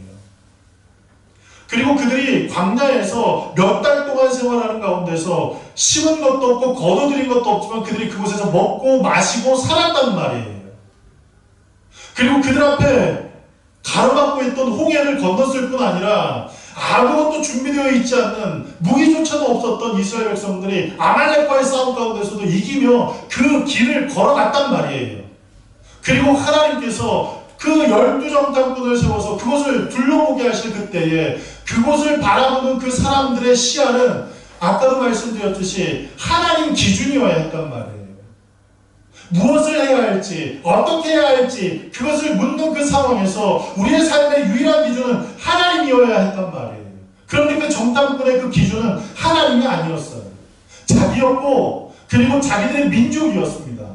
그리고 그들이 광야에서 몇 달 동안 생활하는 가운데서 심은 것도 없고 거둬들인 것도 없지만 그들이 그곳에서 먹고 마시고 살았단 말이에요. 그리고 그들 앞에 가로막고 있던 홍해를 건넜을 뿐 아니라 아무것도 준비되어 있지 않는 무기조차도 없었던 이스라엘 백성들이 아말렉과의 싸움 가운데서도 이기며 그 길을 걸어갔단 말이에요. 그리고 하나님께서 그 12정탐꾼을 세워서 그곳을 둘러보게 하실 그때에 그곳을 바라보는 그 사람들의 시야는 아까도 말씀드렸듯이 하나님 기준이어야 했단 말이에요. 무엇을 해야 할지, 어떻게 해야 할지 그것을 묻는 그 상황에서 우리의 삶의 유일한 기준은 하나님이어야 했단 말이에요. 그런데 그 정탐꾼의 그 기준은 하나님이 아니었어요. 자기였고 그리고 자기들의 민족이었습니다.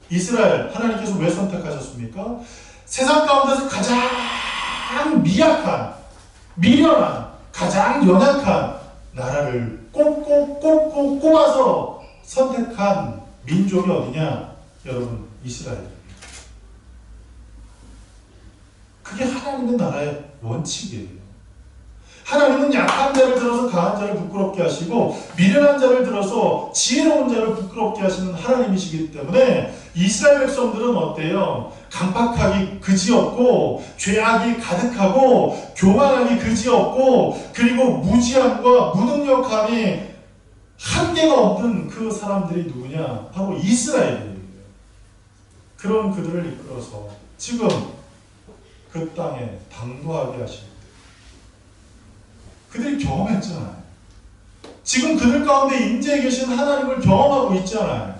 이스라엘 하나님께서 왜 선택하셨습니까? 세상 가운데서 가장 미약한, 미련한, 가장 연약한 나라를 꼽고 꼽아서 선택한 민족이 어디냐? 여러분, 이스라엘입니다. 그게 하나님의 나라의 원칙이에요. 하나님은 약한 자를 들어서 강한 자를 부끄럽게 하시고 미련한 자를 들어서 지혜로운 자를 부끄럽게 하시는 하나님이시기 때문에 이스라엘 백성들은 어때요? 강팍하기 그지없고 죄악이 가득하고 교만하기 그지없고 그리고 무지함과 무능력함이 한계가 없는 그 사람들이 누구냐? 바로 이스라엘이에요. 그런 그들을 이끌어서 지금 그 땅에 당도하게 하십니다. 그들이 경험했잖아요. 지금 그들 가운데 임재해 계신 하나님을 경험하고 있잖아요.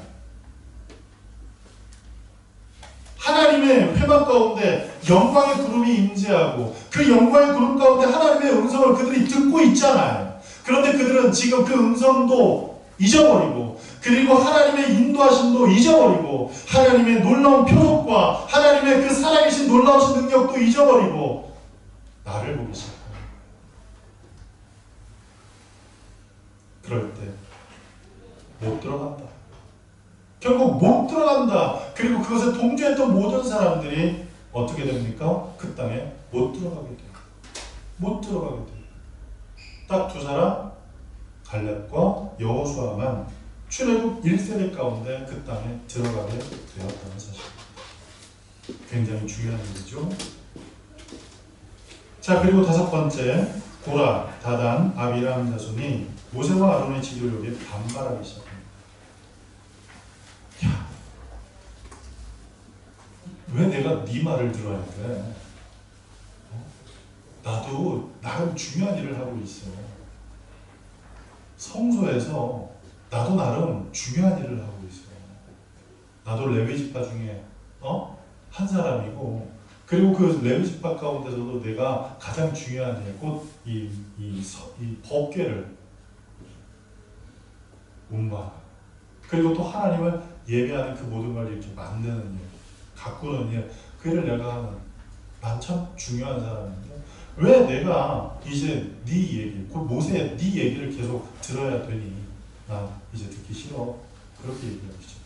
하나님의 회막 가운데 영광의 구름이 임재하고 그 영광의 구름 가운데 하나님의 음성을 그들이 듣고 있잖아요. 그런데 그들은 지금 그 음성도 잊어버리고 그리고 하나님의 인도하심도 잊어버리고 하나님의 놀라운 표적과 하나님의 그 살아계신 놀라우신 능력도 잊어버리고 나를 보기 시작합니다. 그럴 때 못 들어간다. 결국 못 들어간다. 그리고 그것에 동조했던 모든 사람들이 어떻게 됩니까? 그 땅에 못 들어가게 돼요. 못 들어가게 돼요. 딱 두 사람, 갈렙과 여호수아만 출애굽 1세대 가운데 그 땅에 들어가게 되었다는 사실. 굉장히 중요한 일이죠. 자, 그리고 다섯 번째, 고라, 다단, 아비람 자손이 모세와 아론의 지도력에 반발하기 시작합니다. 야, 왜 내가 네 말을 들어야 돼? 나도 나름 중요한 일을 하고 있어. 성소에서 나도 나름 중요한 일을 하고 있어. 나도 레위 지파 중에 한 사람이고, 그리고 그 레위 지파 가운데서도 내가 가장 중요한 일, 곧 이 법궤를 운반, 그리고 또 하나님을 예배하는 그 모든 걸 이렇게 만드는 일, 가꾸는 일, 그를 내가 하는, 난 참 중요한 사람인데 왜 내가 이제 네 얘기, 곧 모세의 네 얘기를 계속 들어야 되니 난 이제 듣기 싫어. 그렇게 얘기하기 시작합니다.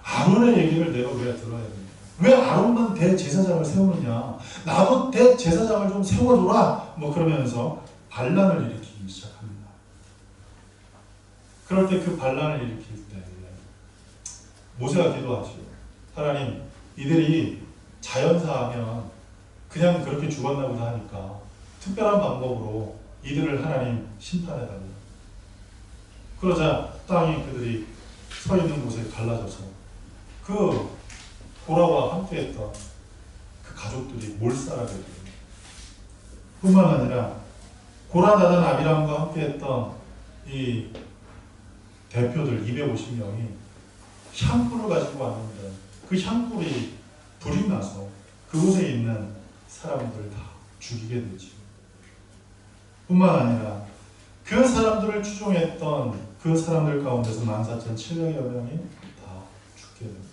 아론의 얘기를 내가 왜 들어야 되냐? 왜 아론만 대제사장을 세우느냐? 나도 대제사장을 좀 세워줘라. 뭐 그러면서 반란을 일으키기 시작합니다. 그럴 때 그 반란을 일으킬 때 모세가 기도하죠. 하나님, 이들이 자연사하면 그냥 그렇게 죽었나 보다 하니까 특별한 방법으로 이들을 하나님 심판해달라. 그러자 땅이 그들이 서 있는 곳에 갈라져서 그 고라와 함께했던 그 가족들이 몰살하게 됩니다. 뿐만 아니라 고라, 다단, 아비람과 함께했던 이 대표들 250명이 향불을 가지고 왔는데 그 향불이 불이 나서 그곳에 있는 사람들을 다 죽이게 되죠. 뿐만 아니라 그 사람들을 추종했던 그 사람들 가운데서 14,700여 명이 다 죽게 됩니다.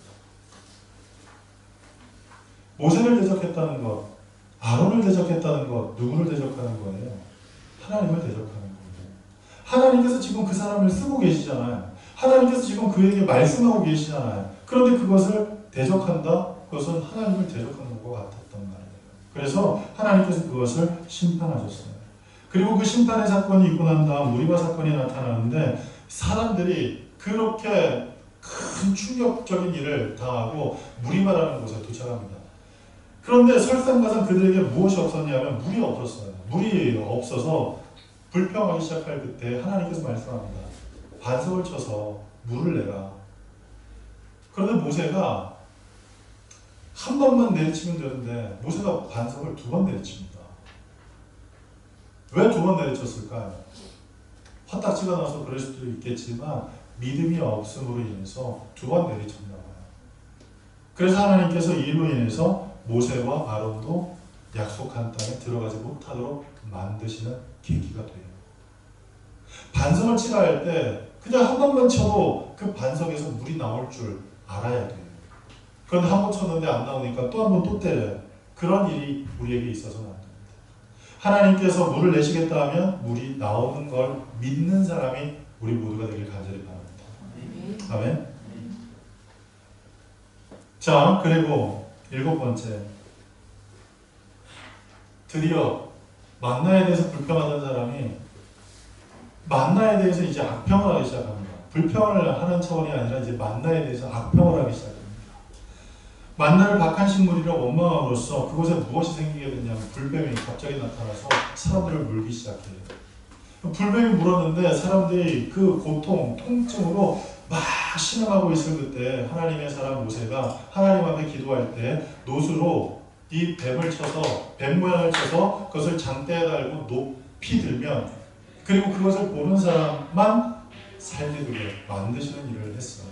모세를 대적했다는 것, 아론을 대적했다는 것, 누구를 대적하는 거예요? 하나님을 대적하는 거예요. 하나님께서 지금 그 사람을 쓰고 계시잖아요. 하나님께서 지금 그에게 말씀하고 계시잖아요. 그런데 그것을 대적한다? 그것은 하나님을 대적하는 것 같았단 말이에요. 그래서 하나님께서 그것을 심판하셨어요. 그리고 그 심판의 사건이 있고 난 다음 무리바 사건이 나타나는데 사람들이 그렇게 큰 충격적인 일을 당하고 무리바라는 곳에 도착합니다. 그런데 설상가상 그들에게 무엇이 없었냐면 물이 없었어요. 물이 없어서 불평하기 시작할 그때 하나님께서 말씀합니다. 반석을 쳐서 물을 내라. 그런데 모세가 한 번만 내리치면 되는데 모세가 반석을 2번 내리칩니다. 왜 2번 내리쳤을까요? 화딱지가 나서 그럴 수도 있겠지만 믿음이 없음으로 인해서 2번 내리쳤나 봐요. 그래서 하나님께서 이로 인해서 모세와 아론도 약속한 땅에 들어가지 못하도록 만드시는 계기가 돼요. 반석을 치라 할 때 그냥 한 번만 쳐도 그 반석에서 물이 나올 줄 알아야 돼요. 그런데 한 번 쳤는데 안 나오니까 또 한 번 또 때려요. 그런 일이 우리에게 있어서는 안 됩니다. 하나님께서 물을 내시겠다 하면 물이 나오는 걸 믿는 사람이 우리 모두가 되길 간절히 바랍니다. 아멘. 자, 그리고 7번째, 드디어 만나에 대해서 불평하던 사람이 만나에 대해서 이제 악평을 하기 시작합니다. 불평을 하는 차원이 아니라 이제 만나에 대해서 악평을 하기 시작합니다. 만나를 박한식물이라고 원망함으로써 그곳에 무엇이 생기게 됐냐면 불뱀이 갑자기 나타나서 사람들을 물기 시작해요. 불뱀이 물었는데 사람들이 그 고통, 통증으로 막 신음하고 있을 그때 하나님의 사람 모세가 하나님 앞에 기도할 때 노수로 이 뱀을 쳐서 뱀 모양을 쳐서 그것을 장대에 달고 높이 들면 그리고 그것을 보는 사람만 살게 되게 만드시는 일을 했어요.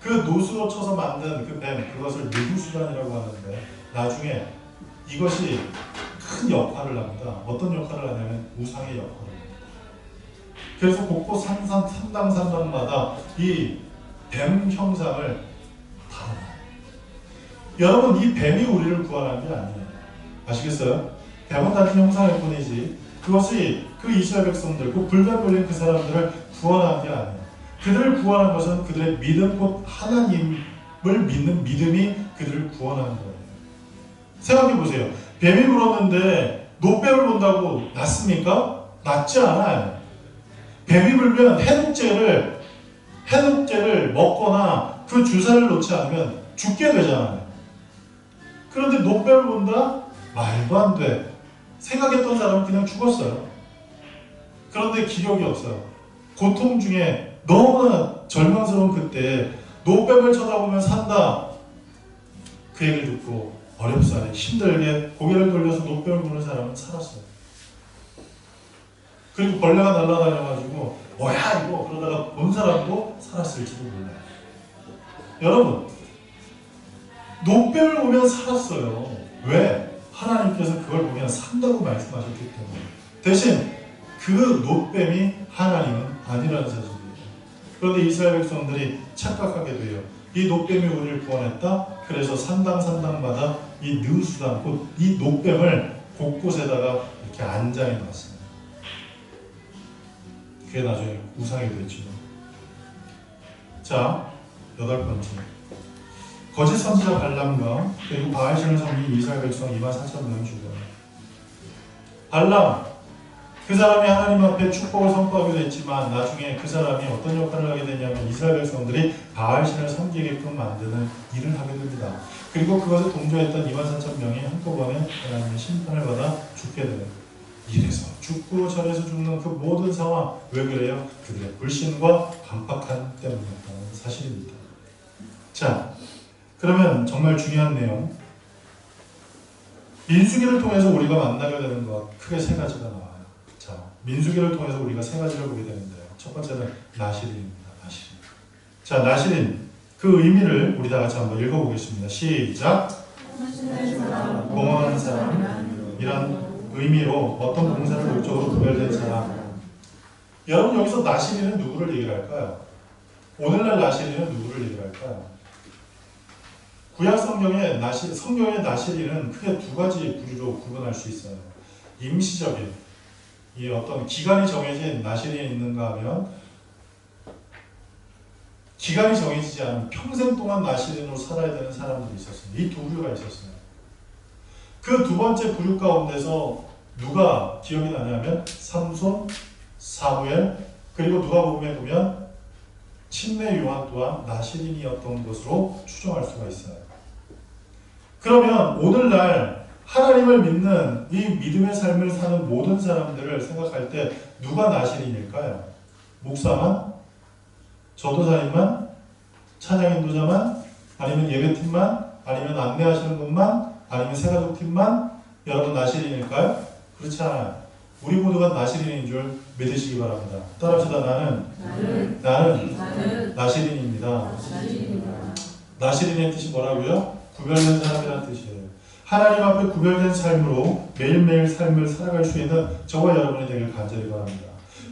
그 노수로 쳐서 만든 그 뱀, 그것을 느구수단이라고 하는데 나중에 이것이 큰 역할을 합니다. 어떤 역할을 하냐면 우상의 역할을 합니다. 그래서 곳곳 산당마다 이 뱀 형상을 달아놔요. 여러분, 이 뱀이 우리를 구원한 게 아니에요. 아시겠어요? 뱀은 단지 형상일 뿐이지 그것이 그 이스라엘 백성들, 그 불뱀 걸린 그 사람들을 구원한 게 아니에요. 그들을 구원한 것은 그들의 믿음, 곧 하나님을 믿는 믿음이 그들을 구원하는 거예요. 생각해보세요. 뱀이 물었는데 노뱀을 본다고 낫습니까? 낫지 않아요. 뱀이 물면 해독제를 먹거나 그 주사를 놓지 않으면 죽게 되잖아요. 그런데 노뱀을 본다? 말도 안 돼. 생각했던 사람은 그냥 죽었어요. 그런데 기력이 없어요. 고통 중에 너무나 절망스러운 그때 노뱀을 쳐다보면 산다. 그 얘기를 듣고 어렵사리 힘들게 고개를 돌려서 노뱀을 보는 사람은 살았어요. 그리고 벌레가 날아다녀가지고 뭐야 이거 그러다가 본 사람도 살았을지도 몰라요. 여러분 노뱀을 보면 살았어요. 왜? 하나님께서 그걸 보면 산다고 말씀하셨기 때문에. 대신 그 노뱀이 하나님은 아니라는 사실이에요. 그런데 이스라엘 백성들이 착각하게 돼요. 이 노뱀이 우리를 구원했다. 그래서 산당마다 이 느수단 곧 이 노뱀을 곳곳에다가 이렇게 안장해 놨어요. 그게 나중에 우상이 됐죠. 자, 8번째. 거짓 선지자 발람과 그리고 바알신을 섬긴 이스라엘 백성 24,000명이 죽어요. 발람, 그 사람이 하나님 앞에 축복을 선포하기도 했지만 나중에 그 사람이 어떤 역할을 하게 되냐면 이스라엘 백성들이 바알신을 섬기게끔 만드는 일을 하게 됩니다. 그리고 그것에 동조했던 24,000명이 한꺼번에 하나님의 심판을 받아 죽게 돼요. 이래서 죽고 저래서 죽는 그 모든 상황, 왜 그래요? 그들의 불신과 반박함 때문이었다는 사실입니다. 자, 그러면 정말 중요한 내용, 민수기를 통해서 우리가 만나게 되는 것 크게 세 가지가 나와요. 자, 민수기를 통해서 우리가 세 가지를 보게 되는데요. 첫 번째는 나실인입니다. 나실인. 자, 나실인 그 의미를 우리 다 같이 한번 읽어보겠습니다. 시작. 공헌하는 사람이란 의미로 어떤 봉사를 목적으로 구별된 사람. 여러분 여기서 나실인은 누구를 얘기할까요? 오늘날 나실인은 누구를 얘기할까요? 구약 성경의 성경의 나실인은 크게 두 가지 부류로 구분할 수 있어요. 임시적인, 이 어떤 기간이 정해진 나실인이 있는가 하면 기간이 정해지지 않은 평생 동안 나실인으로 살아야 되는 사람들이 있었습니다. 이 두 부류가 있었어요. 그 두 번째 부류 가운데서 누가 기억이 나냐면 삼손, 사무엘, 그리고 누가복음에 보면 침례 요한 또한 나실인이었던 것으로 추정할 수가 있어요. 그러면 오늘날 하나님을 믿는 이 믿음의 삶을 사는 모든 사람들을 생각할 때 누가 나실인일까요? 목사만? 전도사님만? 찬양인도자만? 아니면 예배팀만? 아니면 안내하시는 분만? 아니면 새가족팀만? 여러분 나실인일까요? 그렇지 않아요. 우리 모두가 나실인인 줄 믿으시기 바랍니다. 따라합시다. 나는 나실인입니다. 나실인의 뜻이 뭐라고요? 구별된 사람이라는 뜻이에요. 하나님 앞에 구별된 삶으로 매일매일 삶을 살아갈 수 있는 저와 여러분이 되길 간절히 바랍니다.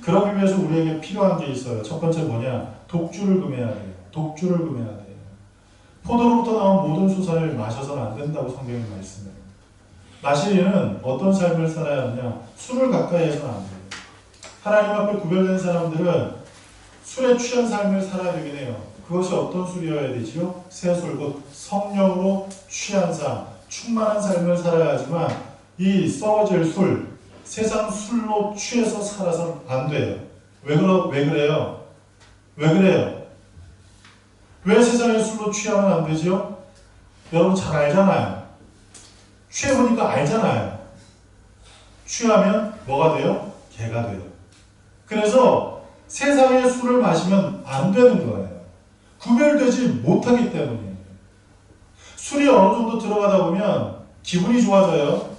그러기 위해서 우리에게 필요한 게 있어요. 첫 번째 뭐냐? 독주를 금해야 돼요. 독주를 금해야 돼요. 포도로부터 나온 모든 수산을 마셔서는 안 된다고 성경이 말씀해요. 나실인은 어떤 삶을 살아야 하느냐? 술을 가까이 해서는 안 돼요. 하나님 앞에 구별된 사람들은 술에 취한 삶을 살아야 되긴 해요. 그것이 어떤 술이어야 되지요? 새술, 곧 성령으로 취한 삶, 충만한 삶을 살아야 하지만 이 썩어질 술, 세상 술로 취해서 살아서는 안 돼요. 왜 그래요? 왜 그래요? 왜 세상의 술로 취하면 안 되지요? 여러분 잘 알잖아요. 취해보니까 알잖아요. 취하면 뭐가 돼요? 개가 돼요. 그래서 세상의 술을 마시면 안 되는 거예요. 구별되지 못하기 때문이에요. 술이 어느 정도 들어가다 보면 기분이 좋아져요.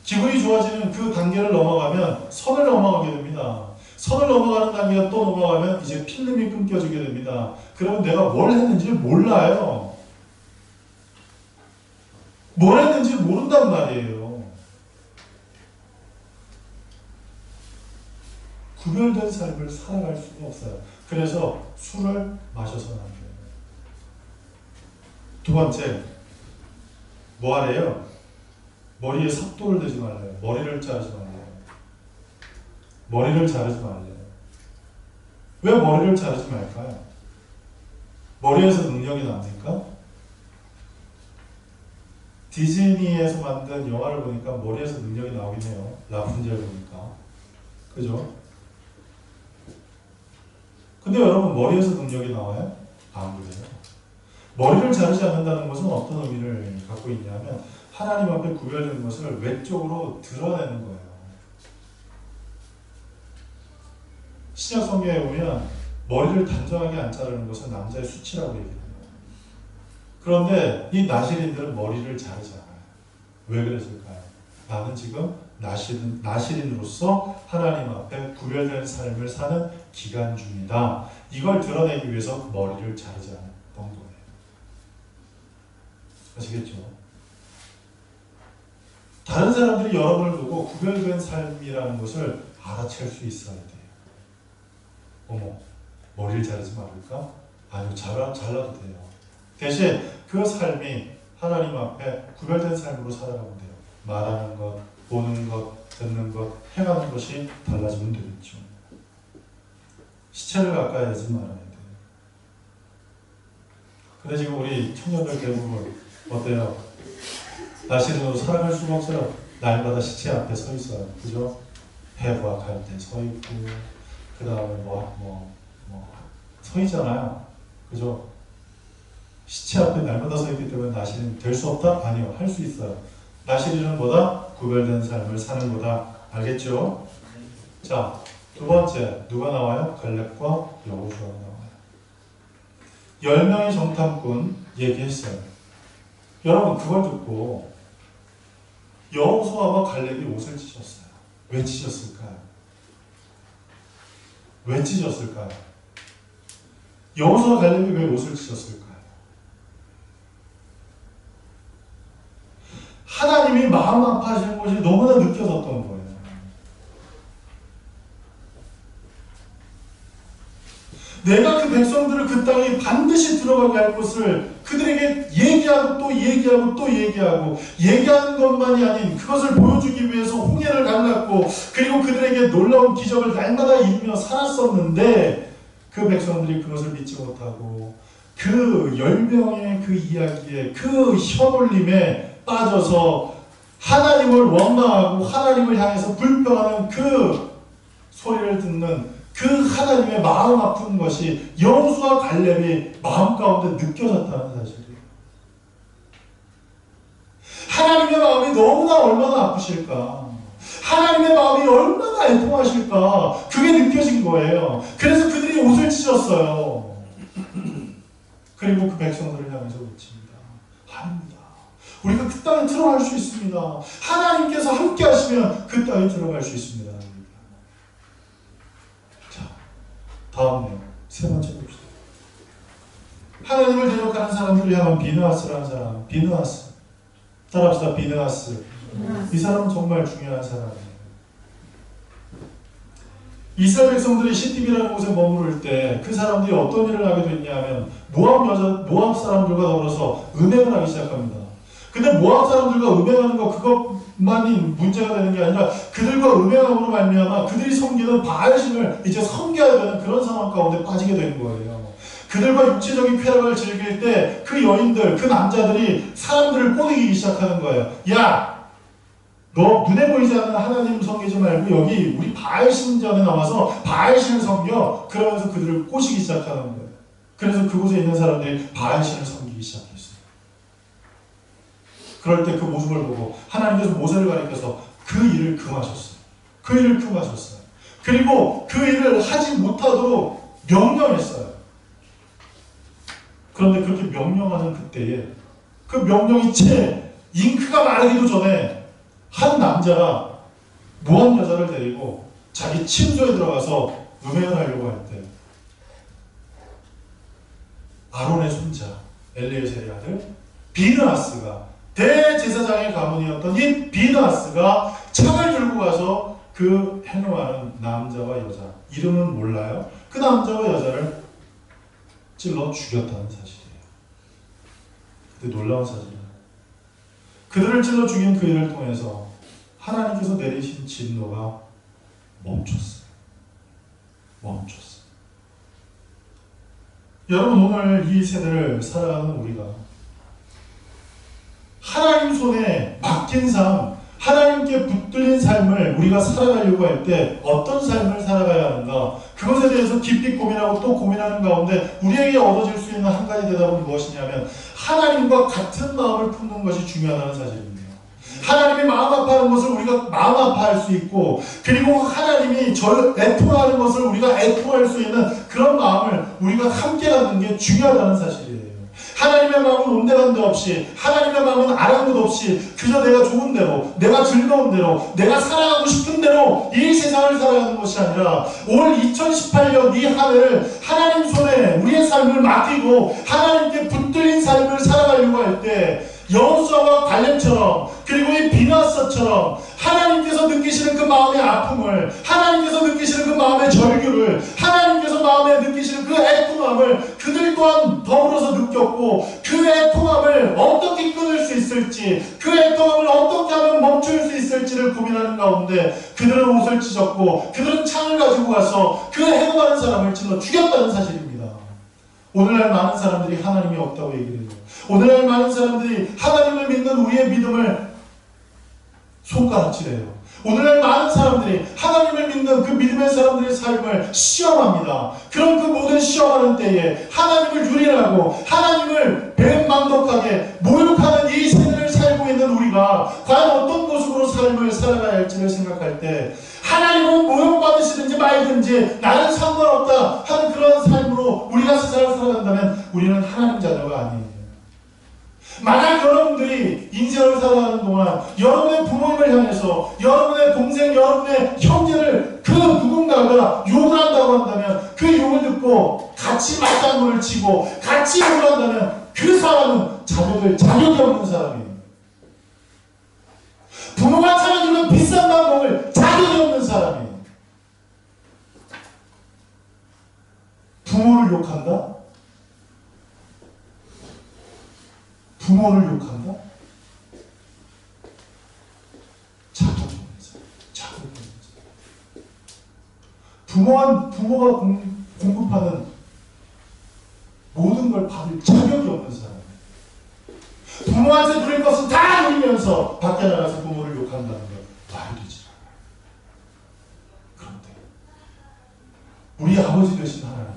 기분이 좋아지는 그 단계를 넘어가면 선을 넘어가게 됩니다. 선을 넘어가는 단계가 또 넘어가면 이제 필름이 끊겨지게 됩니다. 그러면 내가 뭘 했는지 몰라요. 뭘 했는지 모른단 말이에요. 구별된 삶을 살아갈 수가 없어요. 그래서 술을 마셔서는 안 돼요. 두 번째, 뭐 하래요? 머리에 삽도를 대지 말래요. 머리를 자르지 말래요. 머리를 자르지 말래요. 왜 머리를 자르지 말까요? 머리에서 능력이 납니까? 디즈니에서 만든 영화를 보니까 머리에서 능력이 나오긴 해요. 라푼젤 보니까. 그죠? 근데 여러분 머리에서 능력이 나와요? 안 그래요. 머리를 자르지 않는다는 것은 어떤 의미를 갖고 있냐면 하나님 앞에 구별된 것을 외적으로 드러내는 거예요. 신약 성경에 보면 머리를 단정하게 안 자르는 것은 남자의 수치라고 얘기해요. 그런데 이 나실인들은 머리를 자르지 않아요. 왜 그랬을까요? 나는 지금 나시린으로서 하나님 앞에 구별된 삶을 사는 기간 중이다. 이걸 드러내기 위해서 머리를 자르지 않았던 거예요. 아시겠죠? 다른 사람들이 여러분을 보고 구별된 삶이라는 것을 알아챌 수 있어야 돼요. 어머, 머리를 자르지 말을까? 아니요, 잘라도 돼요. 대신 그 삶이 하나님 앞에 구별된 삶으로 살아가면 돼요. 말하는 것, 보는 것, 듣는 것, 행하는 것이 달라지면 되겠죠. 시체를 가까이 하지 말아야 돼요. 근데 지금 우리 청년들 대부분 어때요? 나시린으로 살아갈 수가 없어요. 날마다 시체 앞에 서 있어요. 그죠? 해부학할 때 서 있고, 그 다음에 서 있잖아요. 그죠? 시체 앞에 날마다 서 있기 때문에 나시린 될 수 없다? 아니요. 할 수 있어요. 나시린은 뭐다? 구별된 삶을 사는 거다. 알겠죠? 자, 두 번째. 누가 나와요? 갈렙과 여호수아가 나와요. 10명의 정탐꾼 얘기했어요. 여러분 그걸 듣고 여호수아와 갈렙이 옷을 찢었어요. 왜 찢었을까요? 왜 찢었을까요? 여호수아와 갈렙이 왜 옷을 찢었을까요? 하나님이 마음 아파하시는 것이 너무나 느껴졌던 거예요. 내가 그 백성들을 그 땅에 반드시 들어가게 할 것을 그들에게 얘기하고 또 얘기하고 또 얘기하는 것만이 아닌 그것을 보여주기 위해서 홍해를 갈랐고 그리고 그들에게 놀라운 기적을 날마다 이루며 살았었는데 그 백성들이 그것을 믿지 못하고 그 10명의 그 이야기에 그 혀놀림에 빠져서 하나님을 원망하고 하나님을 향해서 불평하는 그 소리를 듣는 그 하나님의 마음 아픈 것이 여호수아 갈렙이 마음 가운데 느껴졌다는 사실이에요. 하나님의 마음이 너무나 얼마나 아프실까? 하나님의 마음이 얼마나 애통하실까? 그게 느껴진 거예요. 그래서 그들이 옷을 찢었어요. 그리고 그 백성들을 향해서 외칩니다. 아닙니다. 우리가 그 땅에 들어갈 수 있습니다. 하나님께서 함께 하시면 그 땅에 들어갈 수 있습니다. 다음 내용, 세 번째 봅시다. 하나님을 대적하는 사람들을 향한 비느하스라는 사람, 비느하스. 따라합시다, 비느하스. 이 사람은 정말 중요한 사람이에요. 이스라엘 백성들이 시팀이라는 곳에 머무를 때 그 사람들이 어떤 일을 하게 됐냐면 모압 사람들과 더불어서 음행을 하기 시작합니다. 근데 모압 사람들과 음행하는 거 그것만이 문제가 되는 게 아니라 그들과 음행함으로 말미암아 그들이 섬기는 바알신을 이제 섬겨야 되는 그런 상황 가운데 빠지게 된 거예요. 그들과 육체적인 쾌락을 즐길 때 그 여인들, 그 남자들이 사람들을 꼬드기기 시작하는 거예요. 야! 너 눈에 보이지 않는 하나님 섬기지 말고 여기 우리 바알신전에 나와서 바알신을 섬겨. 그러면서 그들을 꼬시기 시작하는 거예요. 그래서 그곳에 있는 사람들이 바알신을 섬기기 시작했어요. 그럴 때 그 모습을 보고 하나님께서 모세를 가리켜서 그 일을 금하셨어요. 그 일을 금하셨어요. 그리고 그 일을 하지 못하도록 명령했어요. 그런데 그렇게 명령하는 그때에 그 명령이 채 잉크가 마르기도 전에 한 남자가 모압 여자를 데리고 자기 침소에 들어가서 음행을 하려고 할 때 아론의 손자 엘리에셀의 아들 비느하스가 대제사장의 가문이었던 이 비느하스가 창을 들고 가서 그 행동하는 남자와 여자 이름은 몰라요. 그 남자와 여자를 찔러 죽였다는 사실이에요. 근데 놀라운 사실은 그들을 찔러 죽인 그 일을 통해서 하나님께서 내리신 진노가 멈췄어요. 여러분 오늘 이 세대를 살아가는 우리가 하나님 손에 맡긴 삶, 하나님께 붙들린 삶을 우리가 살아가려고 할 때 어떤 삶을 살아가야 하는가? 그것에 대해서 깊이 고민하고 또 고민하는 가운데 우리에게 얻어질 수 있는 한 가지 대답은 무엇이냐면 하나님과 같은 마음을 품는 것이 중요하다는 사실입니다. 하나님이 마음 아파하는 것을 우리가 마음 아파할 수 있고 그리고 하나님이 저를 애통하는 것을 우리가 애통할 수 있는 그런 마음을 우리가 함께 갖는 게 중요하다는 사실이에요. 하나님의 마음은 온데간데 없이, 하나님의 마음은 아랑곳 없이 그저 내가 좋은 대로, 내가 즐거운 대로, 내가 살아가고 싶은 대로 이 세상을 살아가는 것이 아니라 올 2018년 이 한 해를 하나님 손에 우리의 삶을 맡기고 하나님께 붙들린 삶을 살아가려고 할 때 여호수아와 갈렙처럼, 그리고 이 비나스처럼 하나님께서 느끼시는 그 마음의 아픔을, 하나님께서 느끼시는 그 마음의 절규를, 하나님께서 마음에 느끼시는 그 애통함을 그들 또한 더불어서 느꼈고, 그 애통함을 어떻게 끊을 수 있을지, 그 애통함을 어떻게 하면 멈출 수 있을지를 고민하는 가운데 그들은 옷을 찢었고 그들은 창을 가지고 가서 그 해고하는 사람을 찔러 죽였다는 사실입니다. 오늘날 많은 사람들이 하나님이 없다고 얘기를 해요. 오늘날 많은 사람들이 하나님을 믿는 우리의 믿음을 손가락질해요. 오늘날 많은 사람들이 하나님을 믿는 그 믿음의 사람들의 삶을 시험합니다. 그런 그 모든 시험하는 때에 하나님을 유린하고 하나님을 배은망덕하게 모욕하는 이 세대를 살고 있는 우리가 과연 어떤 모습으로 삶을 살아가야 할지를 생각할 때, 하나님은 모욕받으시든지 말든지 나는 상관없다 하는 그런 삶으로 우리가 세상을 살아간다면 우리는 하나님 자녀가 아니에요. 만약 여러분들이 인생을 살아가는 동안 여러분의 부모님을 향해서 여러분의 동생, 여러분의 형제를 그 누군가가 욕을 한다고 한다면 그 욕을 듣고 같이 맞장구를 치고 같이 욕을 한다면 그 사람은 자격이 없는 사람이에요. 부모가 차려주는 비싼 밥 먹을 자격이 없는 사람이에요. 부모를 욕한다? 부모를 욕한다? 자격이 없는 사람. 자격이 없는 사람. 부모가 공급하는 모든 걸 받을 자격이 없는 사람. 부모한테 누릴 것은 다 누리면서 밖에 나가서 부모를 욕한다는 것 말이 되지 않아요. 그런데 우리 아버지 되신 하나님,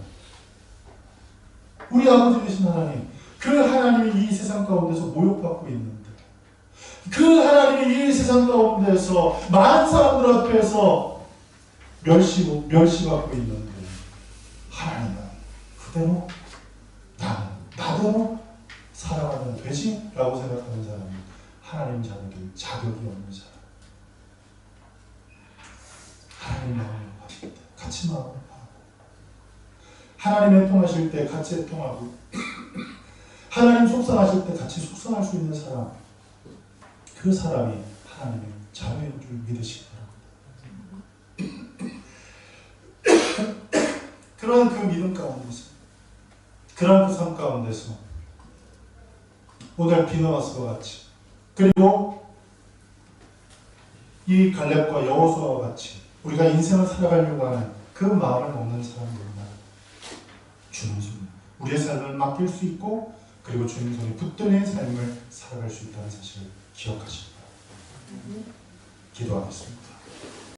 우리 아버지 되신 하나님, 그 하나님이 이 세상 가운데서 모욕받고 있는데, 그 하나님이 이 세상 가운데서 많은 사람들 앞에서 멸시받고 있는데, 하나님은 그대로 나대로 살아가면 되지? 라고 생각하는 사람은 하나님 자격이 없는 사람. 하나님 마음을 받을 때 같이 마음을 받고, 하나님 애통하실 때 같이 애통하고, 하나님 속상하실 때 같이 속상할 수 있는 사람, 그 사람이 하나님의 자녀인 줄 믿으시기 바랍니다. 그런 그 믿음 가운데서, 그런 그 삶 가운데서 오늘 비느하스와 같이, 그리고 이 갈렙과 여호수아와 같이 우리가 인생을 살아가려고 하는 그 마음을 먹는 사람들만 주님 손에 우리의 삶을 맡길 수 있고, 그리고 주님 손에 붙들린 삶을 살아갈 수 있다는 사실을 기억하시기 바랍니다. 기도하겠습니다.